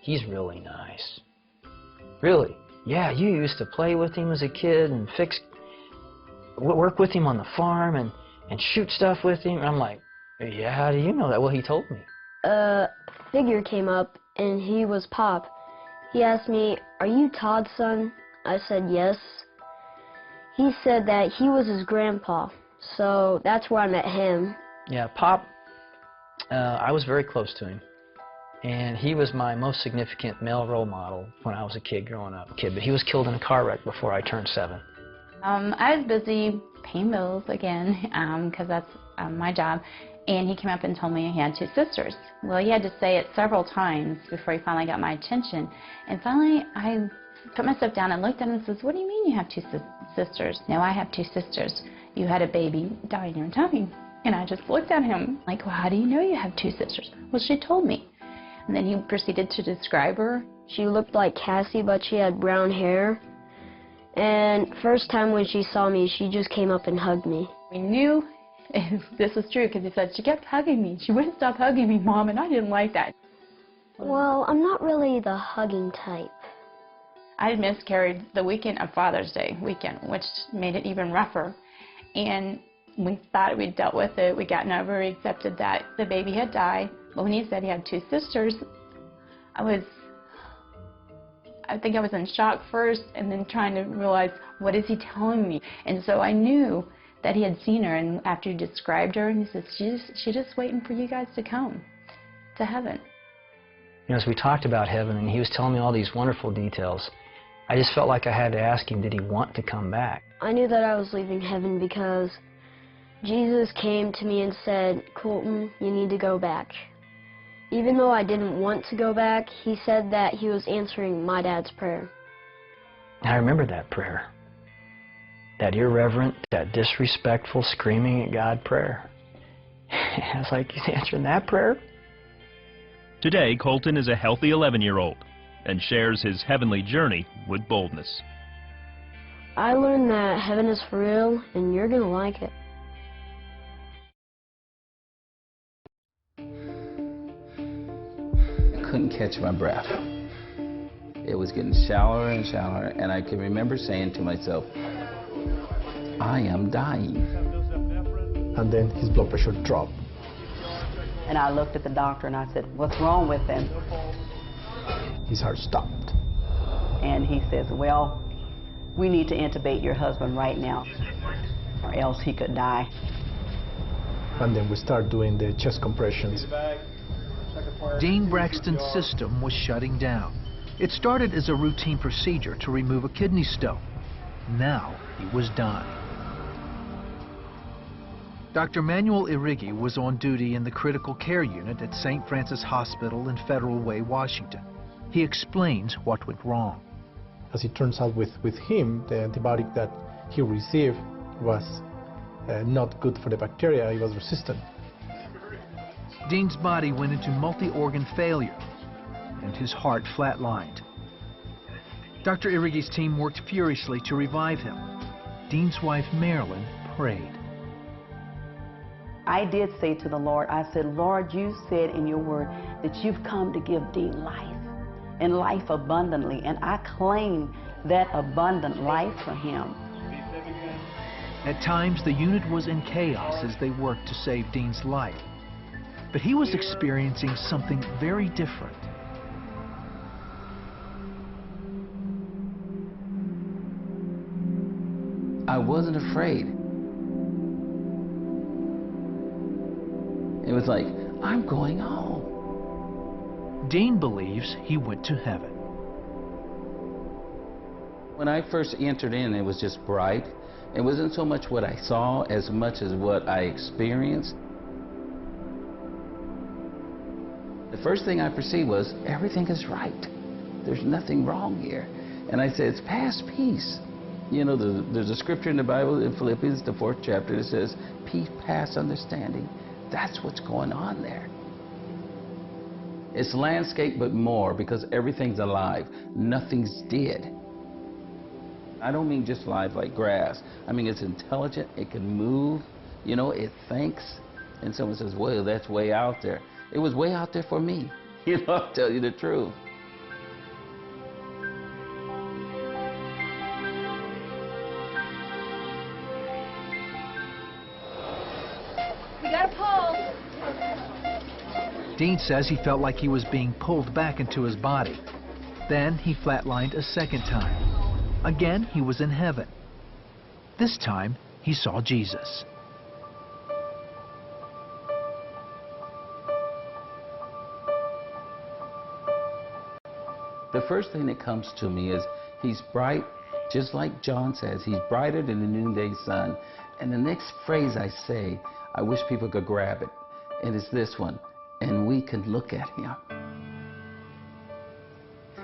he's really nice." "Really?" "Yeah, you used to play with him as a kid and work with him on the farm and shoot stuff with him." And I'm like, "Yeah, how do you know that?" "Well, he told me." A figure came up, and he was Pop. He asked me, "Are you Todd's son?" I said yes. He said that he was his grandpa, so that's where I met him. Yeah, Pop, I was very close to him. And he was my most significant male role model when I was a kid growing up. But he was killed in a car wreck before I turned 7. I was busy paying bills again, because that's my job. And he came up and told me he had 2 sisters. Well, he had to say it several times before he finally got my attention. And finally, I put myself down and looked at him and says, "What do you mean you have 2 sisters?" "No, I have 2 sisters. You had a baby die in your tummy." And I just looked at him like, "Well, how do you know you have 2 sisters?" "Well, she told me." And then he proceeded to describe her. She looked like Cassie, but she had brown hair. And first time when she saw me, she just came up and hugged me. We knew this was true because he said, "She kept hugging me. She wouldn't stop hugging me, Mom," and I didn't like that. Well, I'm not really the hugging type. I had miscarried the weekend of Father's Day weekend, which made it even rougher. And we thought we'd dealt with it. We gotten over, we accepted that the baby had died. But when he said he had 2 sisters, I think I was in shock first and then trying to realize, what is he telling me? And so I knew that he had seen her, and after he described her, and he said, she's just waiting for you guys to come to heaven. You know, as we talked about heaven, and he was telling me all these wonderful details, I just felt like I had to ask him, did he want to come back? I knew that I was leaving heaven because Jesus came to me and said, "Colton, you need to go back." Even though I didn't want to go back, he said that he was answering my dad's prayer. I remember that prayer. That irreverent, that disrespectful, screaming at God prayer. I was like, he's answering that prayer? Today, Colton is a healthy 11-year-old. and shares his heavenly journey with boldness. I learned that heaven is for real, and you're gonna like it. I couldn't catch my breath. It was getting shallower and shallower, and I can remember saying to myself, I am dying. And then his blood pressure dropped. And I looked at the doctor and I said, what's wrong with him? His heart stopped. And he says, well, we need to intubate your husband right now, or else he could die. And then we start doing the chest compressions. Dean Braxton's system was shutting down. It started as a routine procedure to remove a kidney stone. Now he was done. Dr. Manuel Irigi was on duty in the critical care unit at St. Francis Hospital in Federal Way, Washington. He explains what went wrong. As it turns out with him, the antibiotic that he received was not good for the bacteria. It was resistant. Dean's body went into multi-organ failure, and his heart flatlined. Dr. Irigi's team worked furiously to revive him. Dean's wife, Marilyn, prayed. I did say to the Lord, I said, Lord, you said in your word that you've come to give Dean life, and life abundantly, and I claim that abundant life for him. At times, the unit was in chaos as they worked to save Dean's life. But he was experiencing something very different. I wasn't afraid. It was like, I'm going home. Dean believes he went to heaven. When I first entered in, it was just bright. It wasn't so much what I saw as much as what I experienced. The first thing I perceived was, everything is right. There's nothing wrong here. And I said, it's past peace. You know, there's a scripture in the Bible, in Philippians, the 4th chapter, that says, peace past understanding. That's what's going on there. It's landscape, but more, because everything's alive. Nothing's dead. I don't mean just alive like grass. I mean, it's intelligent, it can move, you know, it thinks. And someone says, well, that's way out there. It was way out there for me. You know, I'll tell you the truth. We got a pole. Dean says he felt like he was being pulled back into his body. Then he flatlined a second time. Again, he was in heaven. This time, he saw Jesus. The first thing that comes to me is he's bright, just like John says, he's brighter than the noonday sun. And the next phrase I say, I wish people could grab it, and it's this one, and we can look at him.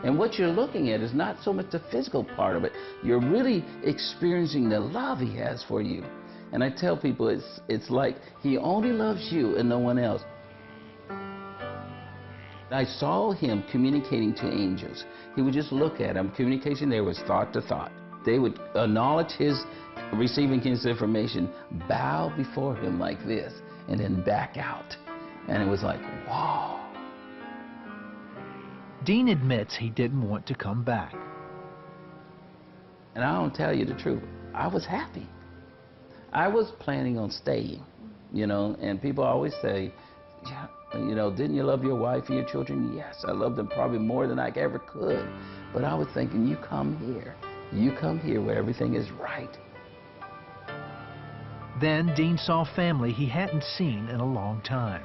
And what you're looking at is not so much the physical part of it. You're really experiencing the love he has for you. And I tell people it's like he only loves you and no one else. I saw him communicating to angels. He would just look at them. Communication there was thought to thought. They would acknowledge his receiving his information, bow before him like this, and then back out. And it was like, wow. Dean admits he didn't want to come back. And I don't tell you the truth, I was happy. I was planning on staying, you know, and people always say, yeah, you know, didn't you love your wife and your children? Yes, I loved them probably more than I ever could. But I was thinking, you come here where everything is right. Then Dean saw family he hadn't seen in a long time.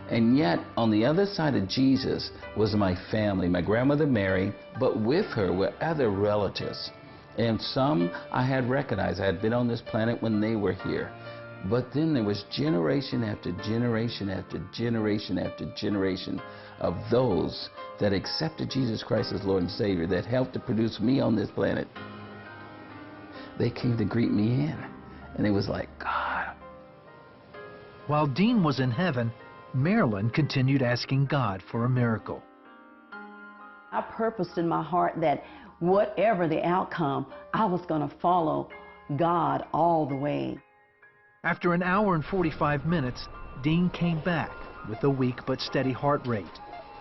And yet, on the other side of Jesus was my family, my grandmother Mary, but with her were other relatives. And some I had recognized. I had been on this planet when they were here. But then there was generation after generation after generation after generation of those that accepted Jesus Christ as Lord and Savior, that helped to produce me on this planet. They came to greet me in, and it was like, God. While Dean was in heaven, Marilyn continued asking God for a miracle. I purposed in my heart that whatever the outcome, I was going to follow God all the way. After an hour and 45 minutes, Dean came back with a weak but steady heart rate.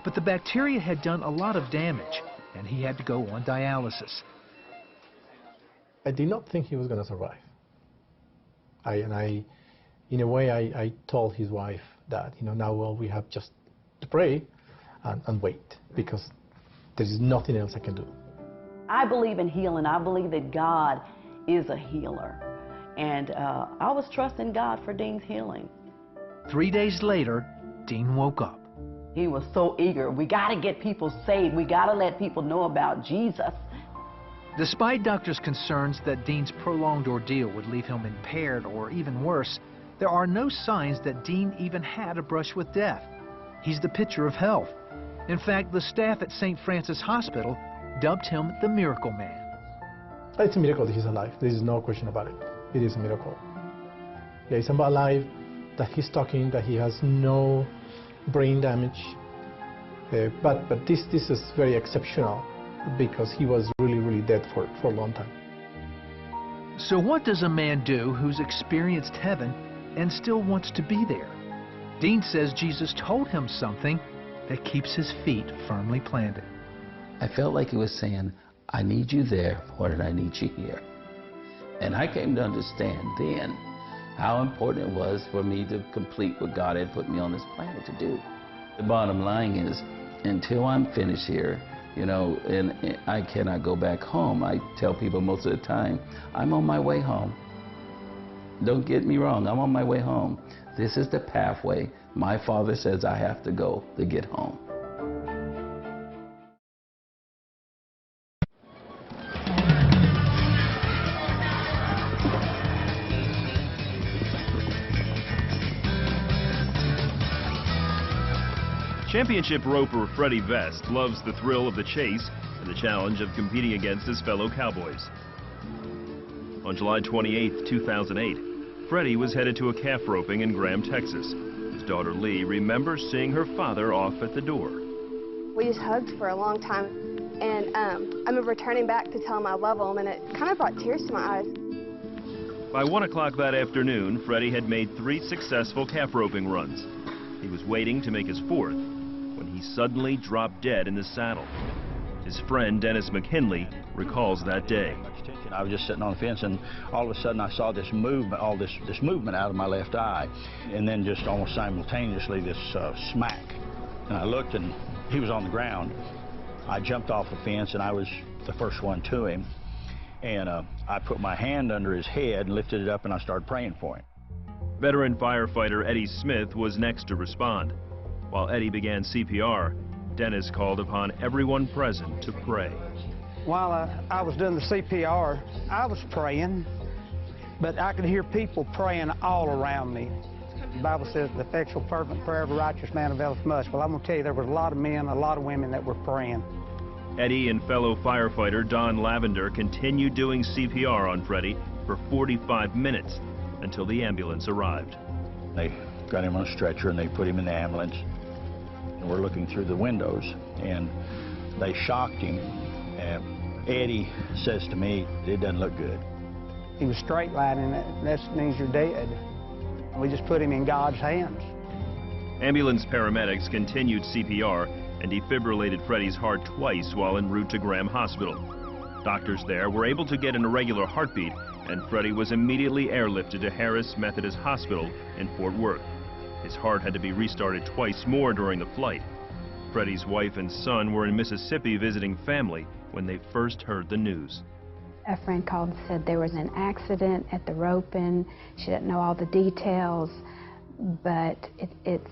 But the bacteria had done a lot of damage, and he had to go on dialysis. I did not think he was going to survive. In a way, I told his wife that, now, well, we have just to pray and wait, because there is nothing else I can do. I believe in healing. I believe that God is a healer. And I was trusting God for Dean's healing. 3 days later, Dean woke up. He was so eager. We got to get people saved. We got to let people know about Jesus. Despite doctors' concerns that Dean's prolonged ordeal would leave him impaired or even worse, there are no signs that Dean even had a brush with death. He's the picture of health. In fact, the staff at St. Francis Hospital dubbed him the Miracle Man. It's a miracle that he's alive. There is no question about it. It is a miracle. Yeah, he's alive, that he's talking, that he has no brain damage. But this is very exceptional, because he was really dead for a long time. So what does a man do who's experienced heaven and still wants to be there? Dean says Jesus told him something that keeps his feet firmly planted. I felt like he was saying, I need you there more than I need you here. And I came to understand then how important it was for me to complete what God had put me on this planet to do. The bottom line is, until I'm finished here, and I cannot go back home. I tell people most of the time, I'm on my way home. Don't get me wrong, I'm on my way home. This is the pathway my Father says I have to go to get home. Championship roper Freddie Vest loves the thrill of the chase and the challenge of competing against his fellow cowboys. On July 28, 2008, Freddie was headed to a calf roping in Graham, Texas. His daughter Lee remembers seeing her father off at the door. We just hugged for a long time, and I remember turning back to tell him I love him, and it kind of brought tears to my eyes. By 1 o'clock that afternoon, Freddie had made 3 successful calf roping runs. He was waiting to make his 4th when he suddenly dropped dead in the saddle. His friend Dennis McKinley recalls that day. I was just sitting on the fence, and all of a sudden I saw this movement, this movement out of my left eye, and then just almost simultaneously this smack. And I looked, and he was on the ground. I jumped off the fence, and I was the first one to him. And I put my hand under his head and lifted it up, and I started praying for him. Veteran firefighter Eddie Smith was next to respond. While Eddie began CPR, Dennis called upon everyone present to pray. While I was doing the CPR, I was praying, but I could hear people praying all around me. The Bible says the effectual fervent prayer of a righteous man availeth much. Well, I'm going to tell you, there was a lot of men, a lot of women that were praying. Eddie and fellow firefighter Don Lavender continued doing CPR on Freddie for 45 minutes until the ambulance arrived. They got him on a stretcher and they put him in the ambulance. And we're looking through the windows, and they shocked him. And Eddie says to me, it doesn't look good. He was straight lining, that means you're dead. We just put him in God's hands. Ambulance paramedics continued CPR and defibrillated Freddie's heart twice while en route to Graham Hospital. Doctors there were able to get an irregular heartbeat, and Freddie was immediately airlifted to Harris Methodist Hospital in Fort Worth. His heart had to be restarted twice more during the flight. Freddie's wife and son were in Mississippi visiting family when they first heard the news. A friend called and said there was an accident at the roping. She didn't know all the details, but it's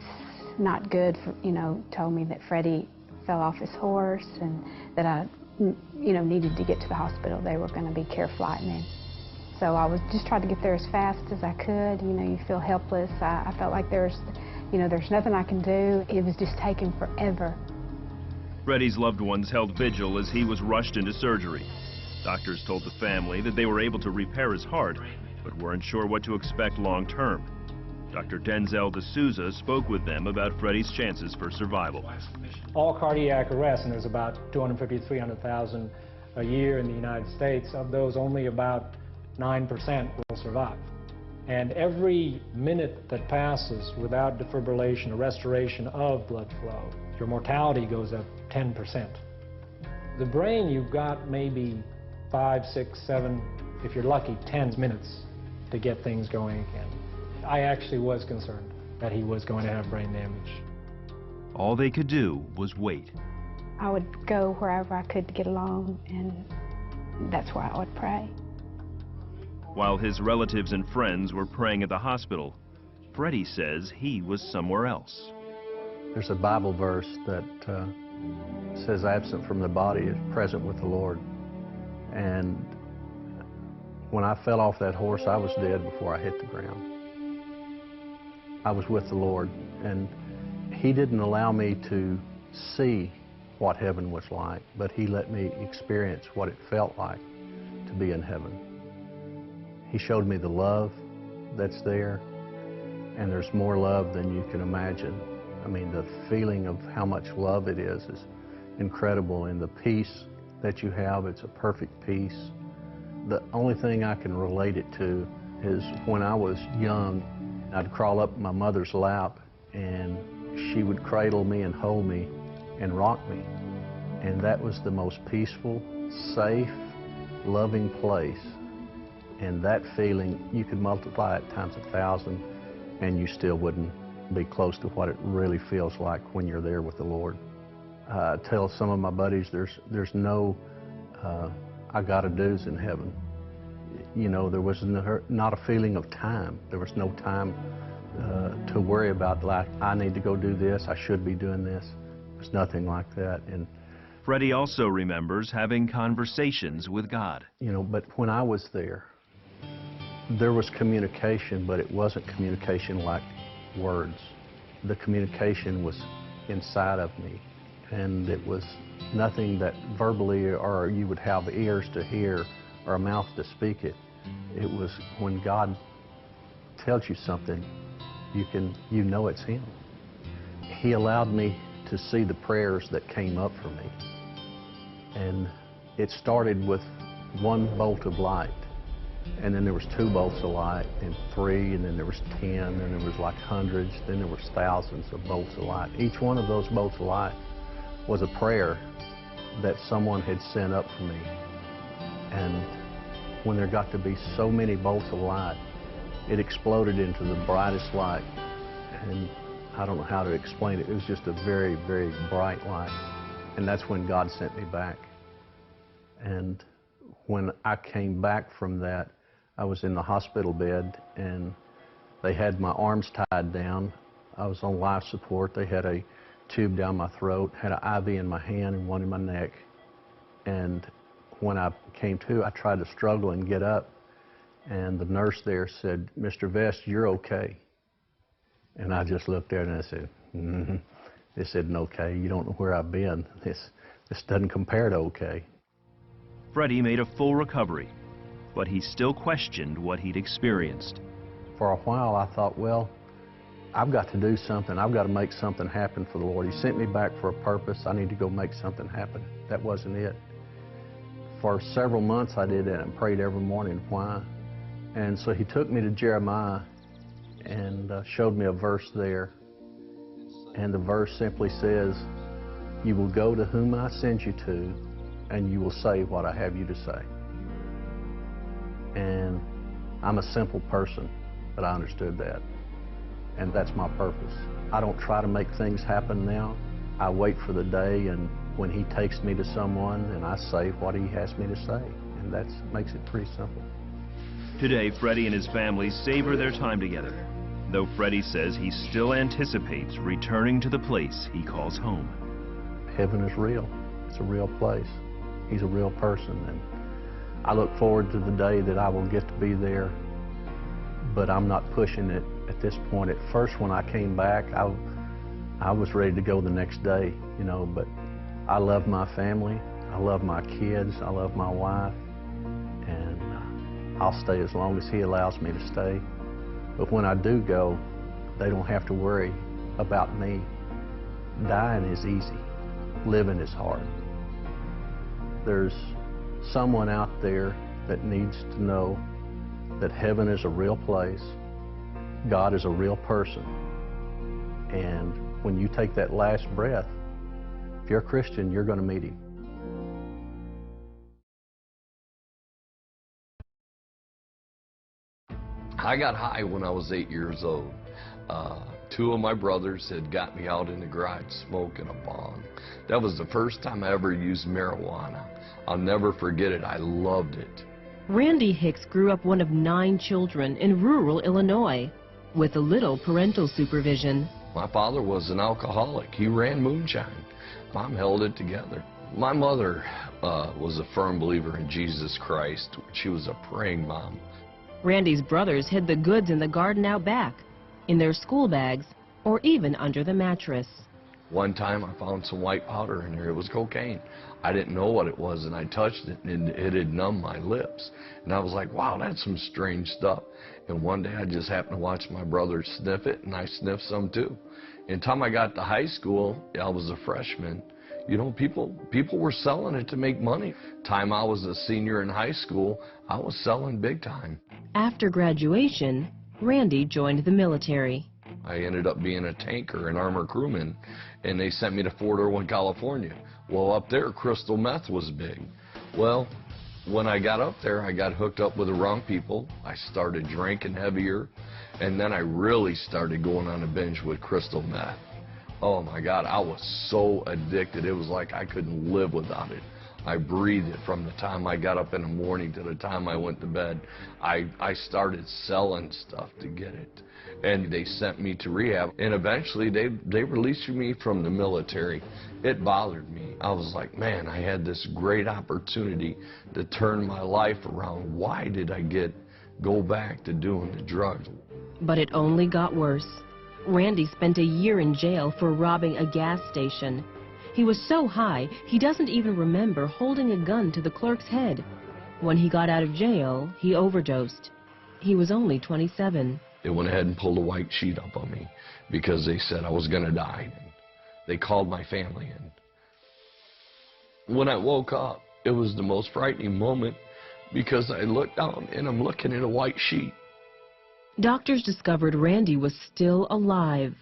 not good for, told me that Freddie fell off his horse and that I, needed to get to the hospital. They were going to be care flighting him. So I was just trying to get there as fast as I could. You feel helpless. I felt like there's nothing I can do. It was just taking forever. Freddie's loved ones held vigil as he was rushed into surgery. Doctors told the family that they were able to repair his heart, but weren't sure what to expect long term. Dr. Denzel D'Souza spoke with them about Freddie's chances for survival. All cardiac arrests, and there's about 250 to 300,000 a year in the United States. Of those, only about 9% will survive. And every minute that passes without defibrillation or restoration of blood flow, your mortality goes up 10%. The brain, you've got maybe 5, 6, 7, if you're lucky, 10 minutes to get things going again. I actually was concerned that he was going to have brain damage. All they could do was wait. I would go wherever I could to get along, and that's where I would pray. While his relatives and friends were praying at the hospital, Freddie says he was somewhere else. There's a Bible verse that says, absent from the body is present with the Lord. And when I fell off that horse, I was dead before I hit the ground. I was with the Lord, and He didn't allow me to see what heaven was like, but He let me experience what it felt like to be in heaven. He showed me the love that's there, and there's more love than you can imagine. I mean, the feeling of how much love it is incredible, and the peace that you have, it's a perfect peace. The only thing I can relate it to is when I was young, I'd crawl up my mother's lap, and she would cradle me and hold me and rock me. And that was the most peaceful, safe, loving place. And that feeling, you could multiply it times 1,000, and you still wouldn't be close to what it really feels like when you're there with the Lord. I tell some of my buddies there's no I gotta do's in heaven. You know, there was not a feeling of time. There was no time to worry about, like, I need to go do this, I should be doing this. There's nothing like that. And Freddie also remembers having conversations with God. You know, but when I was there was communication, but it wasn't communication like words. The communication was inside of me, and it was nothing that verbally or you would have ears to hear or a mouth to speak it. It was when God tells you something, you know it's Him. He allowed me to see the prayers that came up for me. And it started with one bolt of light, and then there was 2 bolts of light, and 3, and then there was 10, and there was like hundreds, then there was thousands of bolts of light. Each one of those bolts of light was a prayer that someone had sent up for me. And when there got to be so many bolts of light, it exploded into the brightest light. And I don't know how to explain it. It was just a very, very bright light. And that's when God sent me back. And when I came back from that, I was in the hospital bed, and they had my arms tied down. I was on life support. They had a tube down my throat, had an IV in my hand and one in my neck. And when I came to, I tried to struggle and get up, and the nurse there said, "Mr. Vest, you're okay." And I just looked there and I said, mm-hmm. They said, "Okay, you don't know where I've been. This doesn't compare to okay." Freddie made a full recovery, but he still questioned what he'd experienced. For a while I thought, well, I've got to do something. I've got to make something happen for the Lord. He sent me back for a purpose. I need to go make something happen. That wasn't it. For several months I did that and prayed every morning. Why? And so He took me to Jeremiah and showed me a verse there. And the verse simply says, "You will go to whom I send you to, and you will say what I have you to say." And I'm a simple person, but I understood that. And that's my purpose. I don't try to make things happen now. I wait for the day, and when He takes me to someone, then I say what He has me to say. And that makes it pretty simple. Today, Freddie and his family savor their time together, though Freddie says he still anticipates returning to the place he calls home. Heaven is real. It's a real place. He's a real person, and I look forward to the day that I will get to be there, but I'm not pushing it at this point. At first, when I came back, I was ready to go the next day, you know, but I love my family, I love my kids, I love my wife, and I'll stay as long as He allows me to stay. But when I do go, They don't have to worry about me. Dying is easy. Living is hard. There's someone out there that needs to know that heaven is a real place, God is a real person, and when you take that last breath, if you're a Christian, you're going to meet Him. I got high when I was 8 years old. Two of my brothers had got me out in the garage smoking a bong. That was the first time I ever used marijuana. I'll never forget it. I loved it. Randy Hicks grew up one of 9 children in rural Illinois with a little parental supervision. My father was an alcoholic. He ran moonshine. Mom held it together. My mother was a firm believer in Jesus Christ. She was a praying mom. Randy's brothers hid the goods in the garden out back, in their school bags, or even under the mattress. One time I found some white powder in there. It was cocaine. I didn't know what it was, and I touched it, and it had numbed my lips. And I was like, wow, that's some strange stuff. And one day I just happened to watch my brother sniff it, and I sniffed some too. And time I got to high school, I was a freshman, you know, people were selling it to make money. Time I was a senior in high school, I was selling big time. After graduation, Randy joined the military. I ended up being a tanker, an armor crewman, and they sent me to Fort Irwin, California. Well, up there, crystal meth was big. Well, when I got up there, I got hooked up with the wrong people. I started drinking heavier, and then I really started going on a binge with crystal meth. Oh my God, I was so addicted. It was like I couldn't live without it. I breathed it from the time I got up in the morning to the time I went to bed. I started selling stuff to get it. And they sent me to rehab, and eventually they released me from the military. It bothered me. I was like, man, I had this great opportunity to turn my life around. Why did I go back to doing the drugs? But it only got worse. Randy spent a year in jail for robbing a gas station. He was so high, he doesn't even remember holding a gun to the clerk's head. When he got out of jail, he overdosed. He was only 27. They went ahead and pulled a white sheet up on me because they said I was going to die. They called my family in. When I woke up, it was the most frightening moment because I looked down and I'm looking at a white sheet. Doctors discovered Randy was still alive.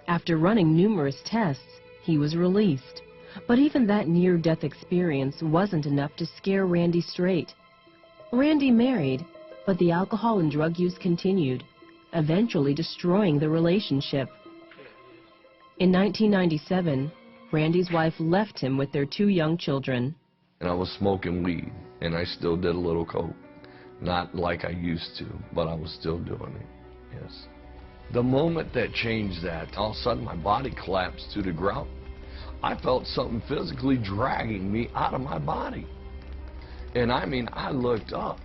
After running numerous tests, he was released. But even that near-death experience wasn't enough to scare Randy straight. Randy married, but the alcohol and drug use continued, eventually destroying the relationship. In 1997, Randy's wife left him with their 2 young children. And I was smoking weed, and I still did a little coke. Not like I used to, but I was still doing it, yes. The moment that changed that, all of a sudden my body collapsed to the ground. I felt something physically dragging me out of my body. And I mean, I looked up,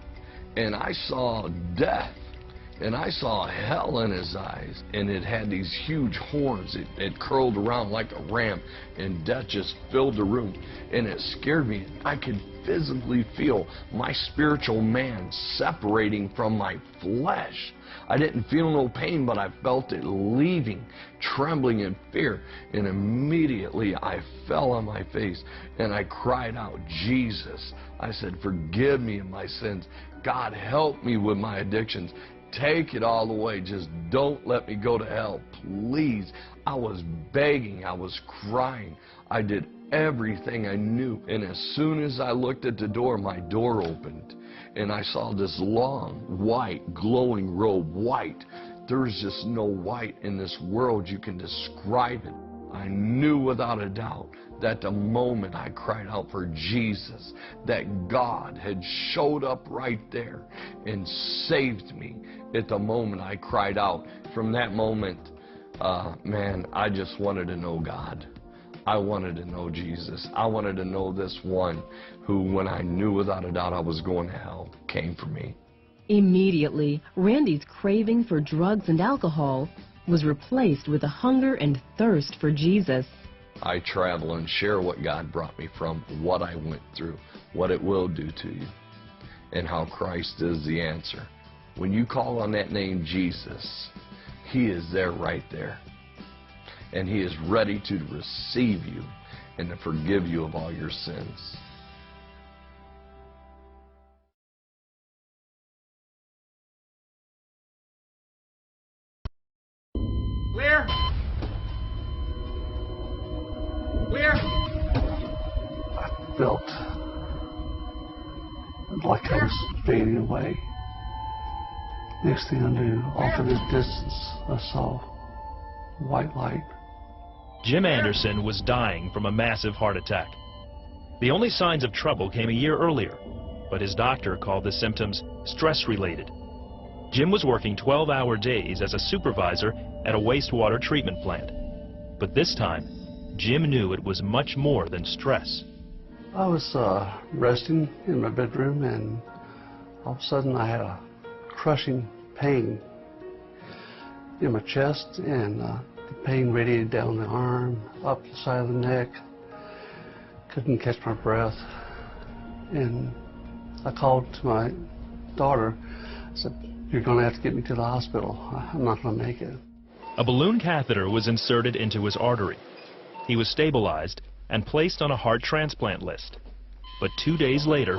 and I saw death. And I saw hell in his eyes, and it had these huge horns. It curled around like a ram, and death just filled the room, and it scared me. I could physically feel my spiritual man separating from my flesh. I didn't feel no pain, but I felt it leaving, trembling in fear, and immediately I fell on my face, and I cried out, Jesus. I said, forgive me of my sins. God, help me with my addictions. Take it all away. Just don't let me go to hell, please. I was begging. I was crying. I did everything I knew. And as soon as I looked at the door, my door opened. And I saw this long, white, glowing robe. White. There's just no white in this world you can describe it. I knew without a doubt that the moment I cried out for Jesus, that God had showed up right there and saved me at the moment I cried out. From that moment, man, I just wanted to know God. I wanted to know Jesus. I wanted to know this one who, when I knew without a doubt I was going to hell, came for me. Immediately, Randy's craving for drugs and alcohol was replaced with a hunger and thirst for Jesus. I travel and share what God brought me from, what I went through, what it will do to you, and how Christ is the answer. When you call on that name Jesus, He is there right there. And He is ready to receive you and to forgive you of all your sins. Clear? Clear? I felt like I was fading away. Next thing I knew, off in the distance, I saw white light. Jim Anderson was dying from a massive heart attack. The only signs of trouble came a year earlier, but his doctor called the symptoms stress-related. Jim was working 12-hour days as a supervisor at a wastewater treatment plant. But this time, Jim knew it was much more than stress. I was resting in my bedroom, and all of a sudden I had a crushing pain in my chest, and the pain radiated down the arm, up the side of the neck. Couldn't catch my breath, and I called to my daughter. I said, "You're going to have to get me to the hospital. I'm not going to make it." A balloon catheter was inserted into his artery. He was stabilized and placed on a heart transplant list. But 2 days later,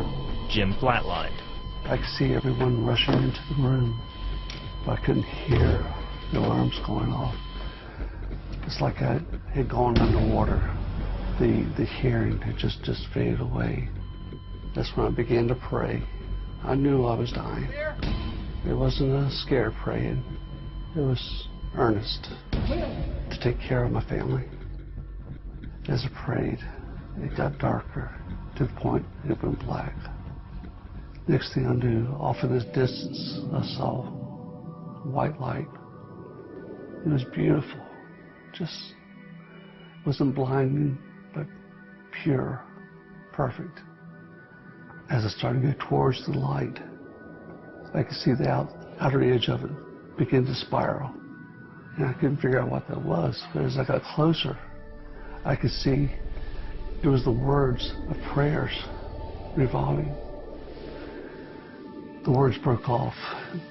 Jim flatlined. I could see everyone rushing into the room, but I couldn't hear the alarms going off. It's like I had gone underwater. The hearing had just faded away. That's when I began to pray. I knew I was dying. It wasn't a scared praying. It was earnest to take care of my family. As I prayed, it got darker to the point it went black. Next thing I knew, off in the distance, I saw white light. It was beautiful. Just wasn't blinding, but pure, perfect. As I started to go towards the light, I could see the outer edge of it begin to spiral. And I couldn't figure out what that was. But as I got closer, I could see it was the words of prayers revolving. The words broke off,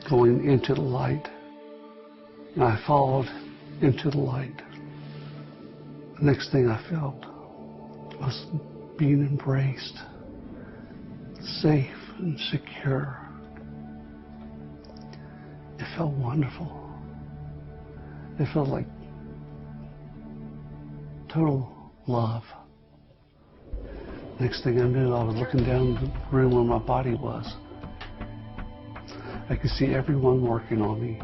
going into the light. And I followed into the light. The next thing I felt was being embraced, safe and secure. It felt wonderful. It felt like total love. Next thing I knew, I was looking down the room where my body was. I could see everyone working on me.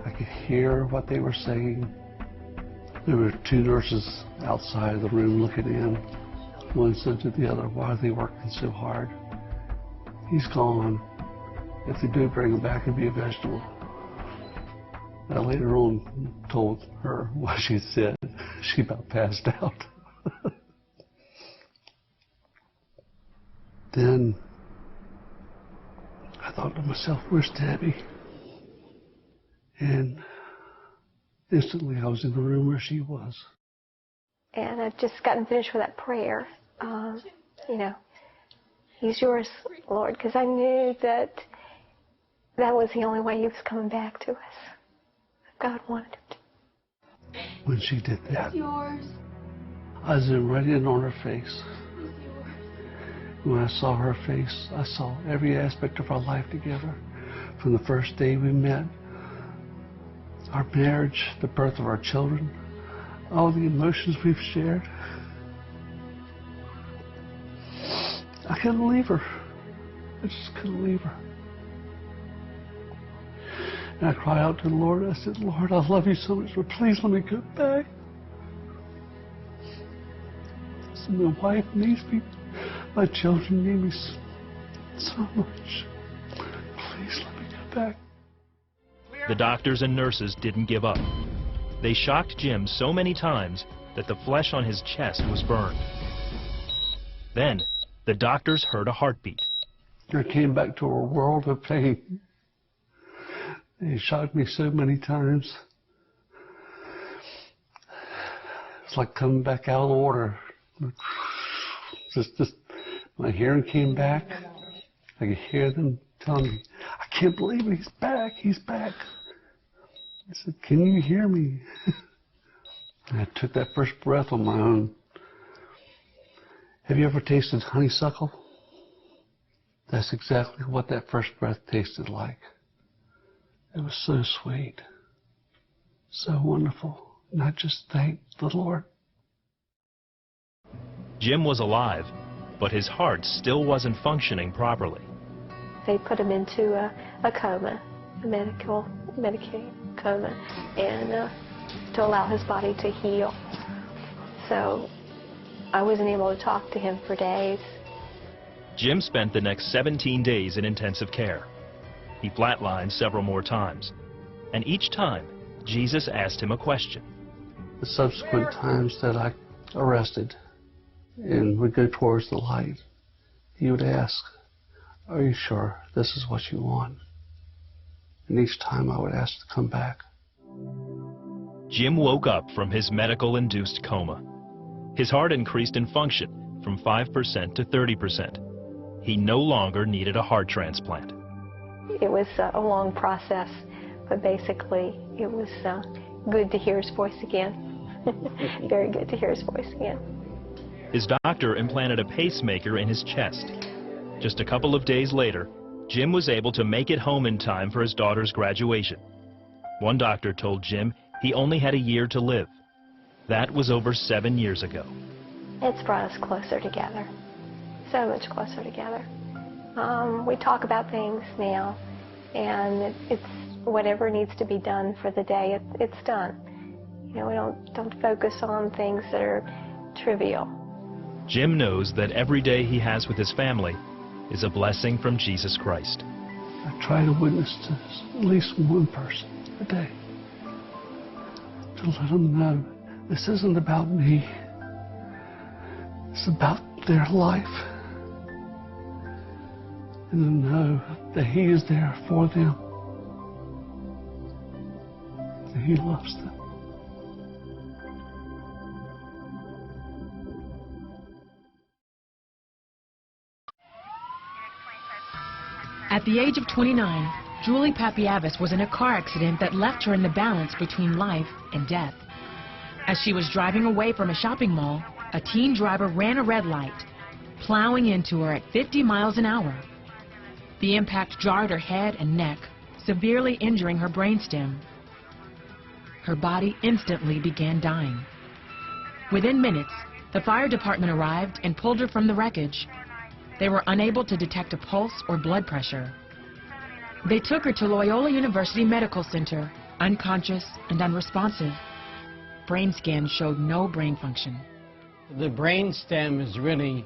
I could hear what they were saying. There were 2 nurses outside the room looking in. One said to the other, "Why are they working so hard? He's gone. If they do bring him back, he'll be a vegetable." I later on told her what she said. She about passed out. Then I thought to myself, "Where's Debbie?" And instantly I was in the room where she was. And I've just gotten finished with that prayer. He's yours, Lord, because I knew that was the only way he was coming back to us. God wanted him to. When she did that, Yours. I zoomed right in on her face. When I saw her face, I saw every aspect of our life together. From the first day we met, our marriage, the birth of our children, all the emotions we've shared. I couldn't leave her. I just couldn't leave her. And I cried out to the Lord. I said, "Lord, I love you so much, but please let me go back. So my wife needs me. My children need me so much. Please let me go back." The doctors and nurses didn't give up. They shocked Jim so many times that the flesh on his chest was burned. Then, the doctors heard a heartbeat. I came back to a world of pain. They shocked me so many times. It's like coming back out of the water. Just my hearing came back. I could hear them telling me, "I can't believe he's back, he's back." I said, can you hear me? And I took that first breath on my own. Have you ever tasted honeysuckle? That's exactly what that first breath tasted like. It was so sweet, so wonderful, and I just thanked the Lord. Jim was alive, but his heart still wasn't functioning properly. They put him into a coma, a medicated coma, and to allow his body to heal. So I wasn't able to talk to him for days. Jim spent the next 17 days in intensive care. He flatlined several more times, and each time, Jesus asked him a question. The subsequent times that I arrested and would go towards the light, he would ask, are you sure this is what you want? And each time I would ask to come back. Jim woke up from his medical-induced coma. His heart increased in function from 5% to 30%. He no longer needed a heart transplant. It was a long process, but basically it was good to hear his voice again. Very good to hear his voice again. His doctor implanted a pacemaker in his chest. Just a couple of days later, Jim was able to make it home in time for his daughter's graduation. One doctor told Jim he only had a year to live. That was over 7 years ago. It's brought us closer together, so much closer together. We talk about things now, and it's whatever needs to be done for the day, it's done. You know, we don't focus on things that are trivial. Jim knows that every day he has with his family is a blessing from Jesus Christ. I try to witness to at least one person a day, to let them know this isn't about me, it's about their life, and to know that He is there for them, that He loves them. At the age of 29, Julie Papiavis was in a car accident that left her in the balance between life and death. As she was driving away from a shopping mall, a teen driver ran a red light, plowing into her at 50 miles an hour. The impact jarred her head and neck, severely injuring her brainstem. Her body instantly began dying. Within minutes, the fire department arrived and pulled her from the wreckage. They were unable to detect a pulse or blood pressure. They took her to Loyola University Medical Center, unconscious and unresponsive. Brain scans showed no brain function. The brain stem is really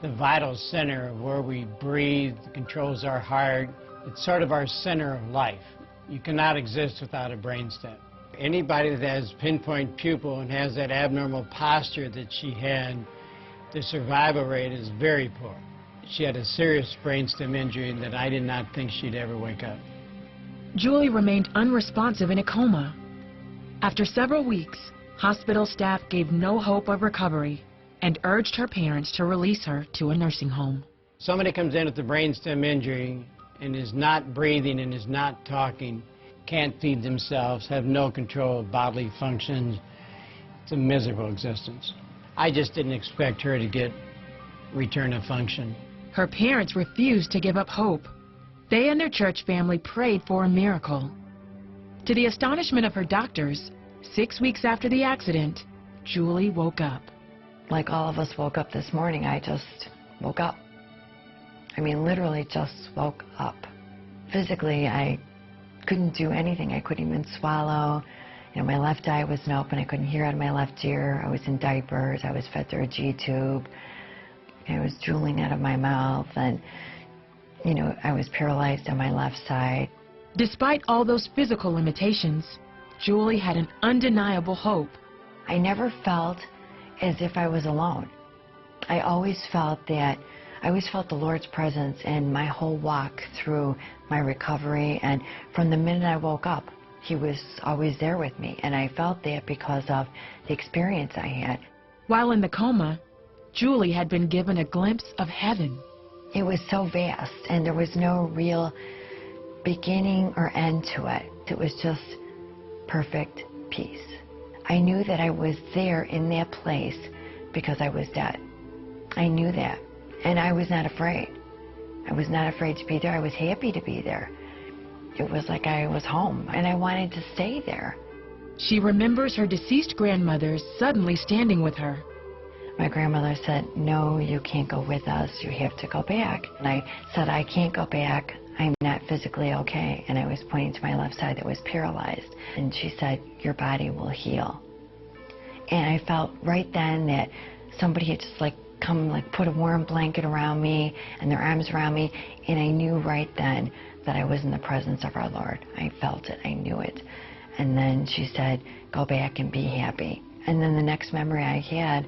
the vital center of where we breathe, controls our heart. It's sort of our center of life. You cannot exist without a brain stem. Anybody that has pinpoint pupil and has that abnormal posture that she had, the survival rate is very poor. She had a serious brainstem injury that I did not think she'd ever wake up. Julie remained unresponsive in a coma. After several weeks, hospital staff gave no hope of recovery and urged her parents to release her to a nursing home. Somebody comes in with a brainstem injury and is not breathing and is not talking, can't feed themselves, have no control of bodily functions. It's a miserable existence. I just didn't expect her to get return to function. Her parents refused to give up hope. They and their church family prayed for a miracle. To the astonishment of her doctors, 6 weeks after the accident, Julie woke up. Like all of us woke up this morning, I just woke up. I mean, literally just woke up. Physically, I couldn't do anything. I couldn't even swallow. You know, my left eye wasn't open. I couldn't hear out of my left ear. I was in diapers. I was fed through a G-tube. I was drooling out of my mouth, and, you know, I was paralyzed on my left side. Despite all those physical limitations, Julie had an undeniable hope. I never felt as if I was alone. I always felt the Lord's presence in my whole walk through my recovery, and from the minute I woke up, He was always there with me, and I felt that because of the experience I had. While in the coma, Julie had been given a glimpse of heaven. It was so vast, and there was no real beginning or end to it. It was just perfect peace. I knew that I was there in that place because I was dead. I knew that, and I was not afraid. I was not afraid to be there. I was happy to be there. It was like I was home, and I wanted to stay there. She remembers her deceased grandmother suddenly standing with her. My grandmother said, "No, you can't go with us. You have to go back." And I said, "I can't go back. I'm not physically okay." And I was pointing to my left side that was paralyzed. And she said, "Your body will heal." And I felt right then that somebody had just come put a warm blanket around me and their arms around me. And I knew right then that I was in the presence of our Lord. I felt it. I knew it. And then she said, "Go back and be happy." And then the next memory I had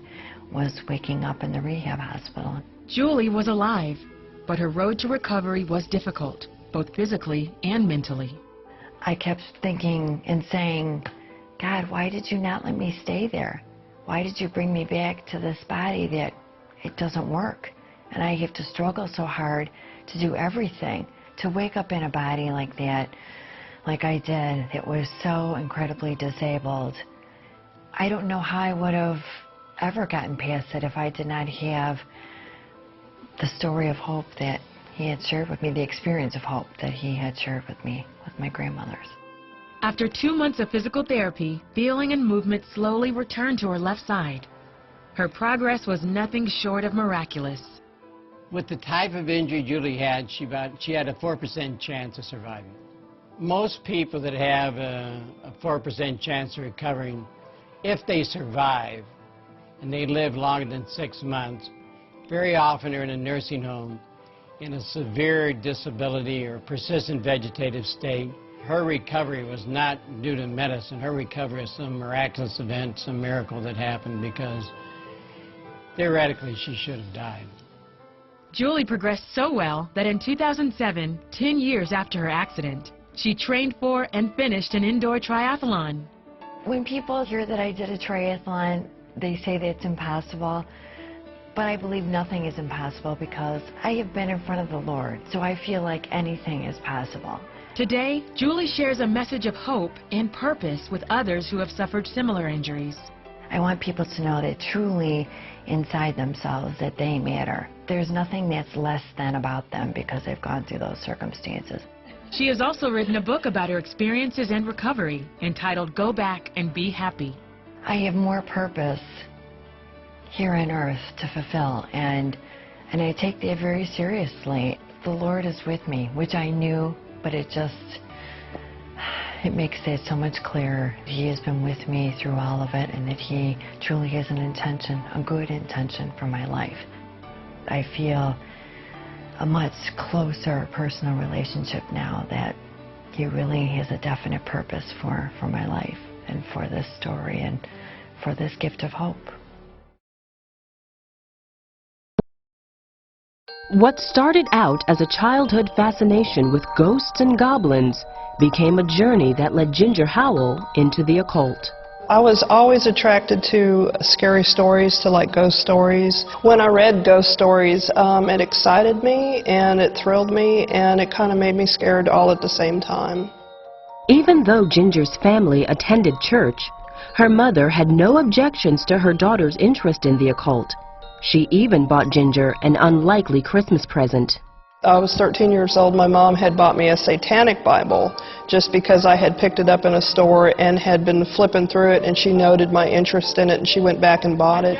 was waking up in the rehab hospital. Julie was alive, but her road to recovery was difficult, both physically and mentally. I kept thinking and saying, "God, why did you not let me stay there? Why did you bring me back to this body that it doesn't work? And I have to struggle so hard to do everything, to wake up in a body like that, like I did, that was so incredibly disabled." I don't know how I would have ever gotten past it if I did not have the story of hope that he had shared with me, the experience of hope that he had shared with me, with my grandmothers. After 2 months of physical therapy, feeling and movement slowly returned to her left side. Her progress was nothing short of miraculous. With the type of injury Julie had, she had a 4% chance of surviving. Most people that have a 4% chance of recovering, if they survive and they live longer than 6 months, very often are in a nursing home in a severe disability or persistent vegetative state. Her recovery was not due to medicine. Her recovery is some miraculous event, some miracle that happened, because theoretically she should have died. Julie progressed so well that in 2007, 10 years after her accident, she trained for and finished an indoor triathlon. When people hear that I did a triathlon, they say that it's impossible. But I believe nothing is impossible because I have been in front of the Lord, so I feel like anything is possible. Today, Julie shares a message of hope and purpose with others who have suffered similar injuries. I want people to know that truly inside themselves that they matter. There's nothing that's less than about them because they've gone through those circumstances. She has also written a book about her experiences and recovery entitled Go Back and Be Happy. I have more purpose here on earth to fulfill, and I take that very seriously. The Lord is with me, which I knew, but it makes it so much clearer. He has been with me through all of it, and that He truly has an intention, a good intention for my life. I feel a much closer personal relationship now that He really has a definite purpose for my life and for this story and for this gift of hope. What started out as a childhood fascination with ghosts and goblins became a journey that led Ginger Howell into the occult. I was always attracted to scary stories, to ghost stories. When I read ghost stories, it excited me and it thrilled me and it kind of made me scared all at the same time. Even though Ginger's family attended church, her mother had no objections to her daughter's interest in the occult. She even bought Ginger an unlikely Christmas present. I was 13 years old. My mom had bought me a satanic Bible just because I had picked it up in a store and had been flipping through it, and she noted my interest in it and she went back and bought it.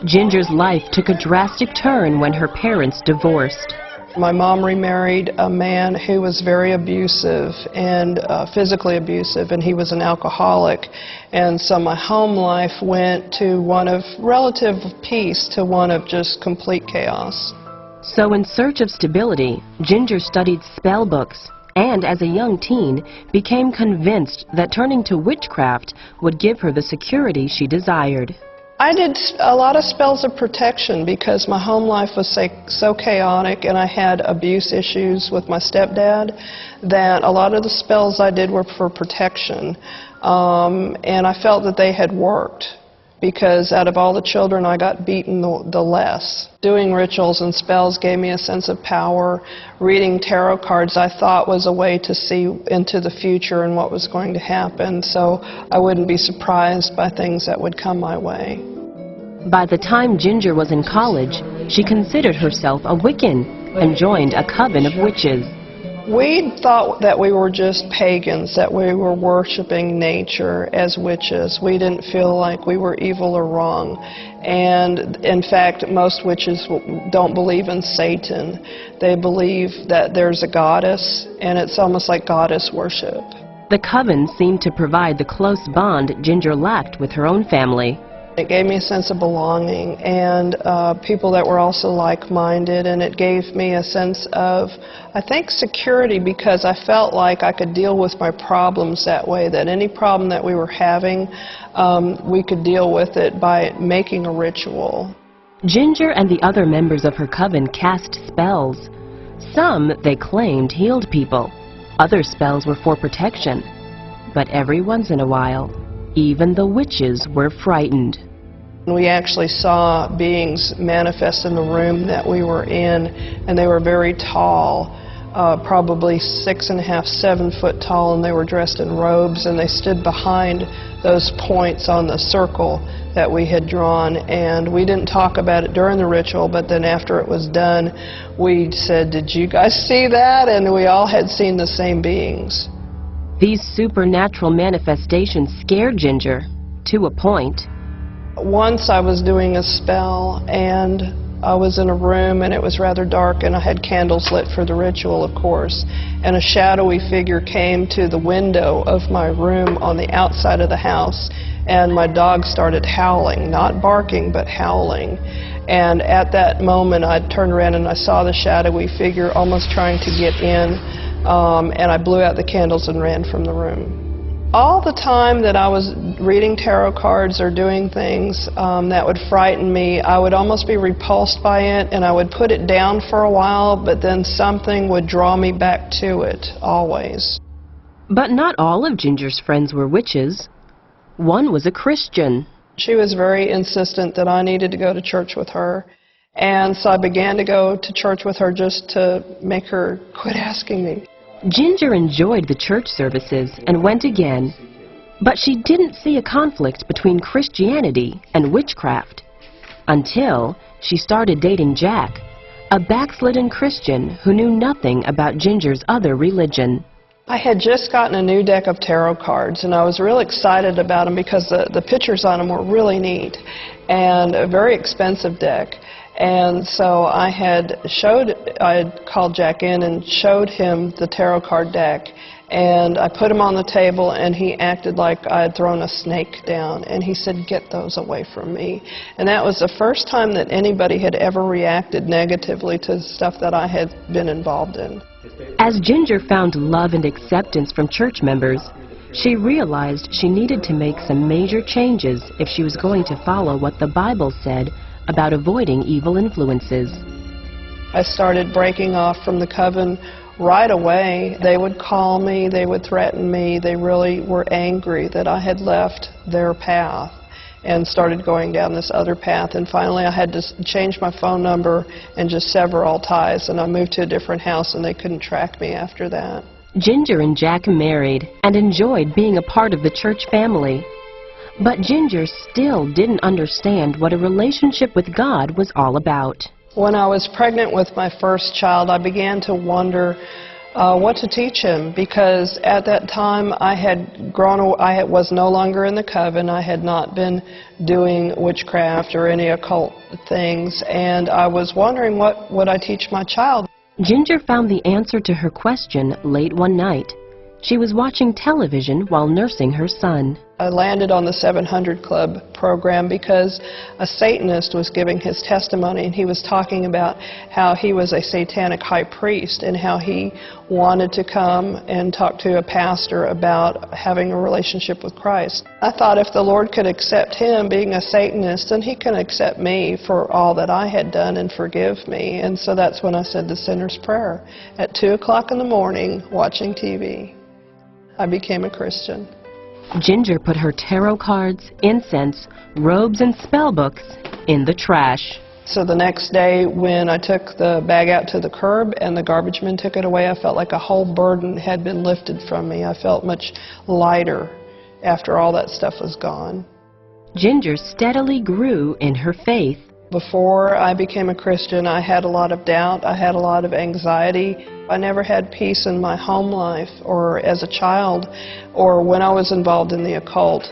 Ginger's life took a drastic turn when her parents divorced. My mom remarried a man who was very abusive and physically abusive, and he was an alcoholic. And so my home life went to one of relative peace to one of just complete chaos. So in search of stability, Ginger studied spell books and as a young teen became convinced that turning to witchcraft would give her the security she desired. I did a lot of spells of protection because my home life was so chaotic and I had abuse issues with my stepdad that a lot of the spells I did were for protection. And I felt that they had worked. because out of all the children, I got beaten the less. Doing rituals and spells gave me a sense of power. Reading tarot cards I thought was a way to see into the future and what was going to happen, so I wouldn't be surprised by things that would come my way. By the time Ginger was in college, she considered herself a Wiccan and joined a coven of witches. We thought that we were just pagans, that we were worshiping nature as witches. We didn't feel like we were evil or wrong. And in fact, most witches don't believe in Satan. They believe that there's a goddess, and it's almost like goddess worship. The coven seemed to provide the close bond Ginger lacked with her own family. It gave me a sense of belonging and people that were also like-minded, and it gave me a sense of, I think, security, because I felt like I could deal with my problems that way, that any problem that we were having, we could deal with it by making a ritual. Ginger and the other members of her coven cast spells. Some, they claimed, healed people. Other spells were for protection. But every once in a while, even the witches were frightened. We actually saw beings manifest in the room that we were in, and they were very tall, probably 6.5, 7 foot tall, and they were dressed in robes, and they stood behind those points on the circle that we had drawn. And we didn't talk about it during the ritual, but then after it was done, we said, "Did you guys see that?" And we all had seen the same beings. These supernatural manifestations scared Ginger, to a point. Once I was doing a spell, and I was in a room, and it was rather dark, and I had candles lit for the ritual, of course, and a shadowy figure came to the window of my room on the outside of the house, and my dog started howling, not barking, but howling. And at that moment, I turned around and I saw the shadowy figure almost trying to get in, and I blew out the candles and ran from the room. All the time that I was reading tarot cards or doing things that would frighten me, I would almost be repulsed by it, and I would put it down for a while, but then something would draw me back to it, always. But not all of Ginger's friends were witches. One was a Christian. She was very insistent that I needed to go to church with her, and so I began to go to church with her just to make her quit asking me. Ginger enjoyed the church services and went again, but she didn't see a conflict between Christianity and witchcraft until she started dating Jack, a backslidden Christian who knew nothing about Ginger's other religion. I had just gotten a new deck of tarot cards, and I was real excited about them because the pictures on them were really neat, and a very expensive deck. And so I had called Jack in and showed him the tarot card deck, and I put him on the table, and he acted like I had thrown a snake down, and he said, "Get those away from me." And that was the first time that anybody had ever reacted negatively to stuff that I had been involved in. As Ginger found love and acceptance from church members, she realized she needed to make some major changes if she was going to follow what the Bible said about avoiding evil influences. I started breaking off from the coven right away. They would call me, they would threaten me, they really were angry that I had left their path and started going down this other path. And finally I had to change my phone number and just sever all ties, and I moved to a different house, and they couldn't track me after that. Ginger and Jack married and enjoyed being a part of the church family. But Ginger still didn't understand what a relationship with God was all about. When I was pregnant with my first child, I began to wonder what to teach him, because at that time I was no longer in the coven. I had not been doing witchcraft or any occult things, and I was wondering what would I teach my child. Ginger found the answer to her question late one night. She was watching television while nursing her son. I landed on the 700 Club program because a Satanist was giving his testimony, and he was talking about how he was a satanic high priest and how he wanted to come and talk to a pastor about having a relationship with Christ. I thought if the Lord could accept him being a Satanist, then he can accept me for all that I had done and forgive me. And so that's when I said the sinner's prayer at 2 o'clock in the morning watching TV. I became a Christian. Ginger put her tarot cards, incense, robes, and spell books in the trash. So the next day when I took the bag out to the curb and the garbage men took it away, I felt like a whole burden had been lifted from me. I felt much lighter after all that stuff was gone. Ginger steadily grew in her faith. Before I became a Christian, I had a lot of doubt. I had a lot of anxiety. I never had peace in my home life or as a child or when I was involved in the occult.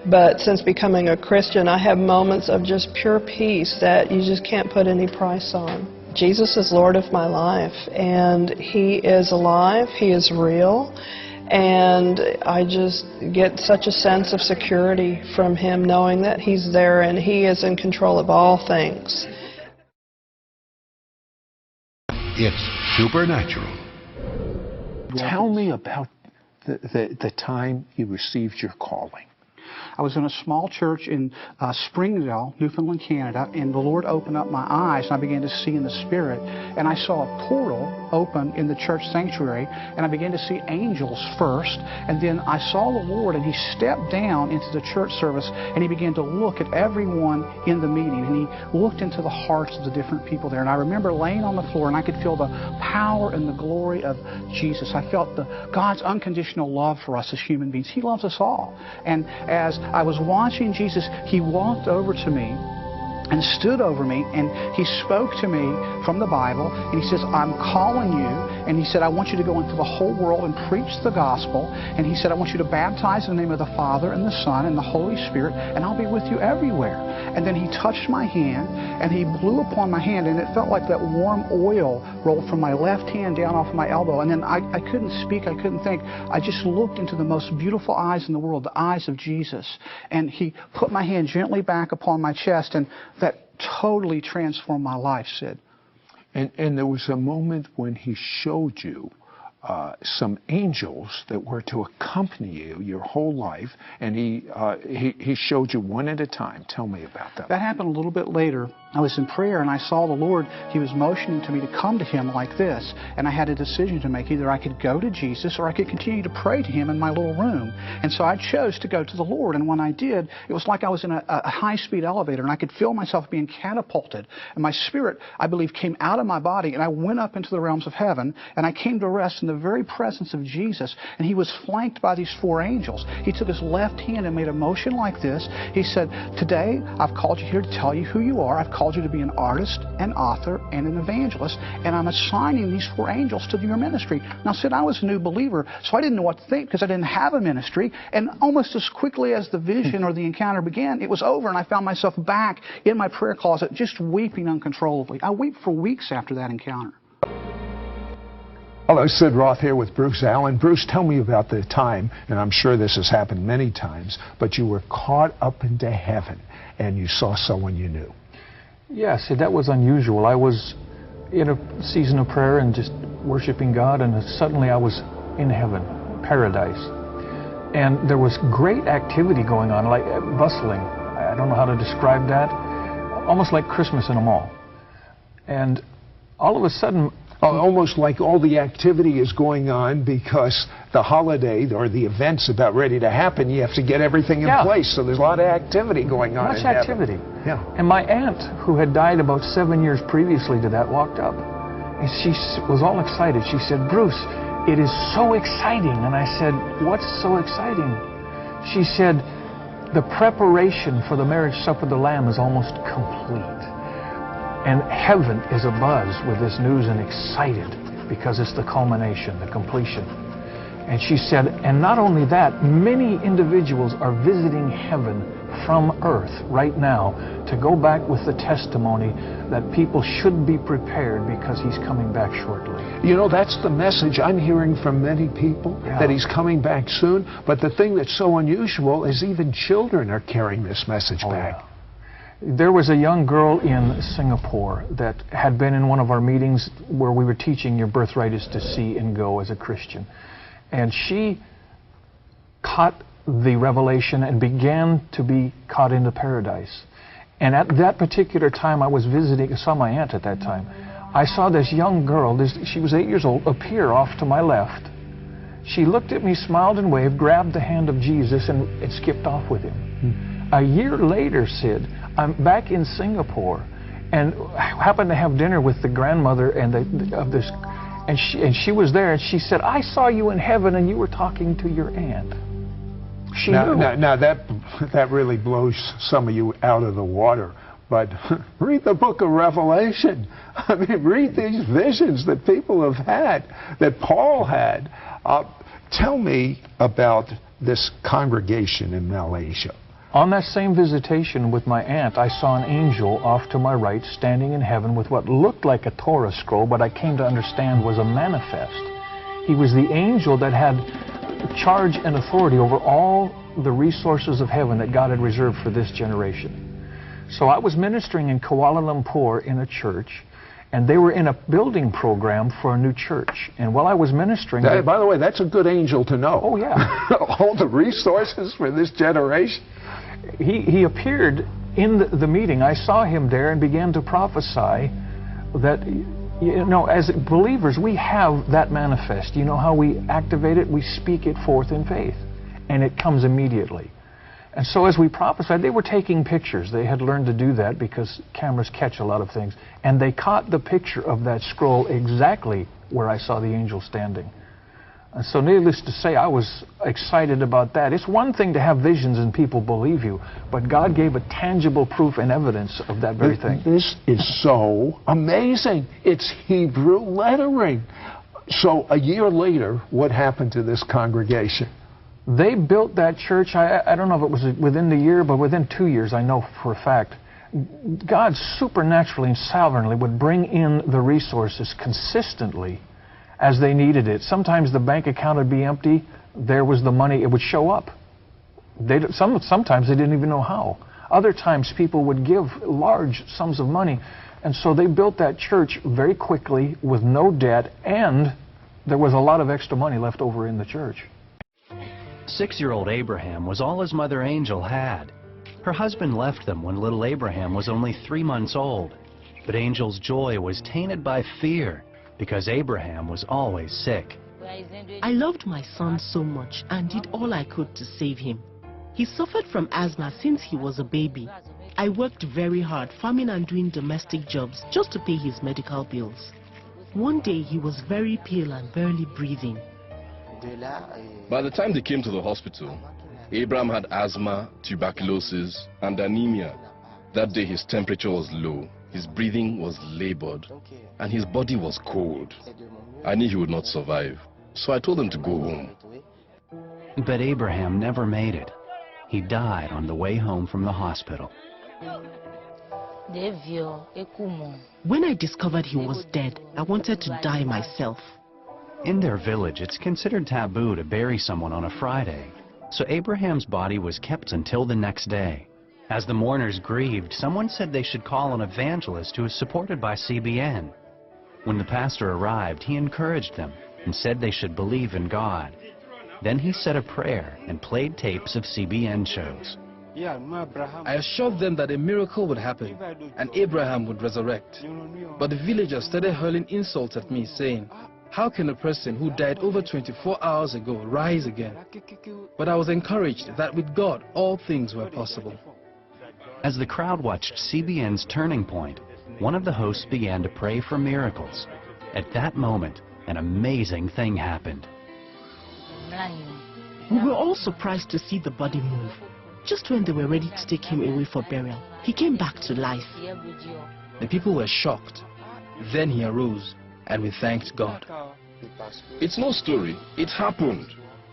But since becoming a Christian, I have moments of just pure peace that you just can't put any price on. Jesus is Lord of my life, and He is alive. He is real. And I just get such a sense of security from Him, knowing that He's there and He is in control of all things. It's supernatural. Tell me about the time you received your calling. I was in a small church in Springdale, Newfoundland, Canada, and the Lord opened up my eyes, and I began to see in the Spirit. And I saw a portal open in the church sanctuary, and I began to see angels first. And then I saw the Lord, and He stepped down into the church service, and He began to look at everyone in the meeting, and He looked into the hearts of the different people there. And I remember laying on the floor, and I could feel the power and the glory of Jesus. I felt God's unconditional love for us as human beings. He loves us all. And as I was watching Jesus, He walked over to me and stood over me, and He spoke to me from the Bible, and He says, I'm calling you, and He said, I want you to go into the whole world and preach the gospel, and He said, I want you to baptize in the name of the Father and the Son and the Holy Spirit, and I'll be with you everywhere. And then He touched my hand, and He blew upon my hand, and it felt like that warm oil rolled from my left hand down off my elbow, and then I couldn't speak, I couldn't think. I just looked into the most beautiful eyes in the world, the eyes of Jesus, and He put my hand gently back upon my chest, and that totally transformed my life, Sid. And there was a moment when He showed you some angels that were to accompany you your whole life, and he showed you one at a time. Tell me about that. That happened a little bit later. I was in prayer, and I saw the Lord. He was motioning to me to come to Him like this, and I had a decision to make. Either I could go to Jesus, or I could continue to pray to Him in my little room. And so I chose to go to the Lord, and when I did, it was like I was in a high-speed elevator, and I could feel myself being catapulted. And my spirit, I believe, came out of my body, and I went up into the realms of heaven, and I came to rest in the very presence of Jesus, and He was flanked by these 4 angels. He took His left hand and made a motion like this. He said, today, I've called you here to tell you who you are. I've called you to be an artist, an author, and an evangelist, and I'm assigning these 4 angels to your ministry. Now, Sid, I was a new believer, so I didn't know what to think because I didn't have a ministry, and almost as quickly as the vision or the encounter began, it was over, and I found myself back in my prayer closet just weeping uncontrollably. I wept for weeks after that encounter. Hello, Sid Roth here with Bruce Allen. Bruce, tell me about the time, and I'm sure this has happened many times, but you were caught up into heaven and you saw someone you knew. Yes, that was unusual. I was in a season of prayer and just worshiping God, and suddenly I was in heaven, paradise. And there was great activity going on, like bustling. I don't know how to describe that. Almost like Christmas in a mall. And all of a sudden, almost like all the activity is going on because the holiday or the event's about ready to happen. You have to get everything in place. So there's a lot of activity going on. Much activity. Yeah. And my aunt, who had died about 7 years previously to that, walked up. And she was all excited. She said, Bruce, it is so exciting. And I said, what's so exciting? She said, the preparation for the marriage supper of the Lamb is almost complete. And heaven is abuzz with this news and excited because it's the culmination, the completion. And she said, and not only that, many individuals are visiting heaven from earth right now to go back with the testimony that people should be prepared because He's coming back shortly. You know, that's the message I'm hearing from many people, that He's coming back soon. But the thing that's so unusual is even children are carrying this message back. Yeah. There was a young girl in Singapore that had been in one of our meetings where we were teaching your birthright is to see and go as a Christian. And she caught the revelation and began to be caught into paradise. And at that particular time, I was visiting, I saw my aunt at that time. I saw this young girl, she was 8 years old, appear off to my left. She looked at me, smiled and waved, grabbed the hand of Jesus, and skipped off with him. A year later, Sid, I'm back in Singapore, and happened to have dinner with the grandmother and she was there, and she said, "I saw you in heaven, and you were talking to your aunt." She knew. Now that really blows some of you out of the water. But read the book of Revelation. I mean, read these visions that people have had, that Paul had. Tell me about this congregation in Malaysia. On that same visitation with my aunt, I saw an angel off to my right, standing in heaven with what looked like a Torah scroll, but I came to understand was a manifest. He was the angel that had charge and authority over all the resources of heaven that God had reserved for this generation. So I was ministering in Kuala Lumpur in a church, and they were in a building program for a new church. And while I was ministering... By the way, that's a good angel to know. Oh, yeah. All the resources for this generation. He appeared in the meeting. I saw him there and began to prophesy that, you know, as believers, we have that manifest. You know how we activate it? We speak it forth in faith, and it comes immediately. And so as we prophesied, they were taking pictures. They had learned to do that because cameras catch a lot of things. And they caught the picture of that scroll exactly where I saw the angel standing. And so needless to say, I was excited about that. It's one thing to have visions and people believe you, but God gave a tangible proof and evidence of that very thing. This is so amazing. It's Hebrew lettering. So a year later, what happened to this congregation? They built that church, I don't know if it was within the year, but within 2 years, I know for a fact. God supernaturally and sovereignly would bring in the resources consistently as they needed it. Sometimes the bank account would be empty. There was the money. It would show up. Sometimes they didn't even know how. Other times people would give large sums of money. And so they built that church very quickly with no debt, and there was a lot of extra money left over in the church. 6-year-old Abraham was all his mother Angel had. Her husband left them when little Abraham was only 3 months old. But Angel's joy was tainted by fear because Abraham was always sick. I loved my son so much and did all I could to save him. He suffered from asthma since he was a baby. I worked very hard farming and doing domestic jobs just to pay his medical bills. One day he was very pale and barely breathing. By the time they came to the hospital, Abraham had asthma, tuberculosis, and anemia. That day his temperature was low, his breathing was labored, and his body was cold. I knew he would not survive, so I told him to go home. But Abraham never made it. He died on the way home from the hospital. When I discovered he was dead, I wanted to die myself. In their village, it's considered taboo to bury someone on a Friday, so Abraham's body was kept until the next day. As the mourners grieved, someone said they should call an evangelist who is supported by CBN. When the pastor arrived, he encouraged them and said they should believe in God. Then he said a prayer and played tapes of CBN shows. I assured them that a miracle would happen and Abraham would resurrect. But the villagers started hurling insults at me, saying, "How can a person who died over 24 hours ago rise again?" But I was encouraged that with God, all things were possible. As the crowd watched CBN's Turning Point, one of the hosts began to pray for miracles. At that moment, an amazing thing happened. We were all surprised to see the body move. Just when they were ready to take him away for burial, he came back to life. The people were shocked. Then he arose, and we thanked God. It's no story. It happened.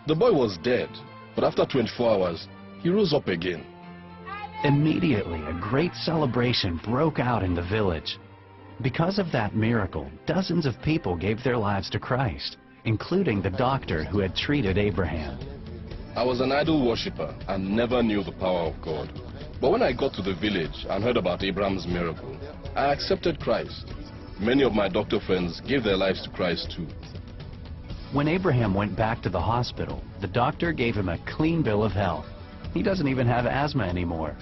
The boy was dead, but after 24 hours, he rose up again. Immediately, a great celebration broke out in the village. Because of that miracle, dozens of people gave their lives to Christ, including the doctor who had treated Abraham. I was an idol worshiper and never knew the power of God. But when I got to the village and heard about Abraham's miracle, I accepted Christ. Many of my doctor friends gave their lives to Christ too. When Abraham went back to the hospital, the doctor gave him a clean bill of health. He doesn't even have asthma anymore.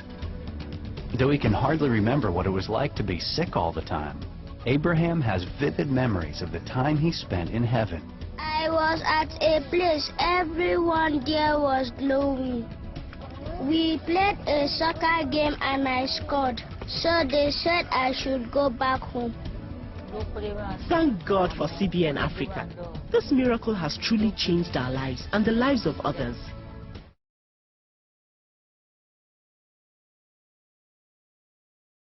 Though he can hardly remember what it was like to be sick all the time, Abraham has vivid memories of the time he spent in heaven. I I was at a place, everyone there was glowing. We played a soccer game and I scored, so they said I should go back home. Thank God for CBN Africa. This miracle has truly changed our lives and the lives of others.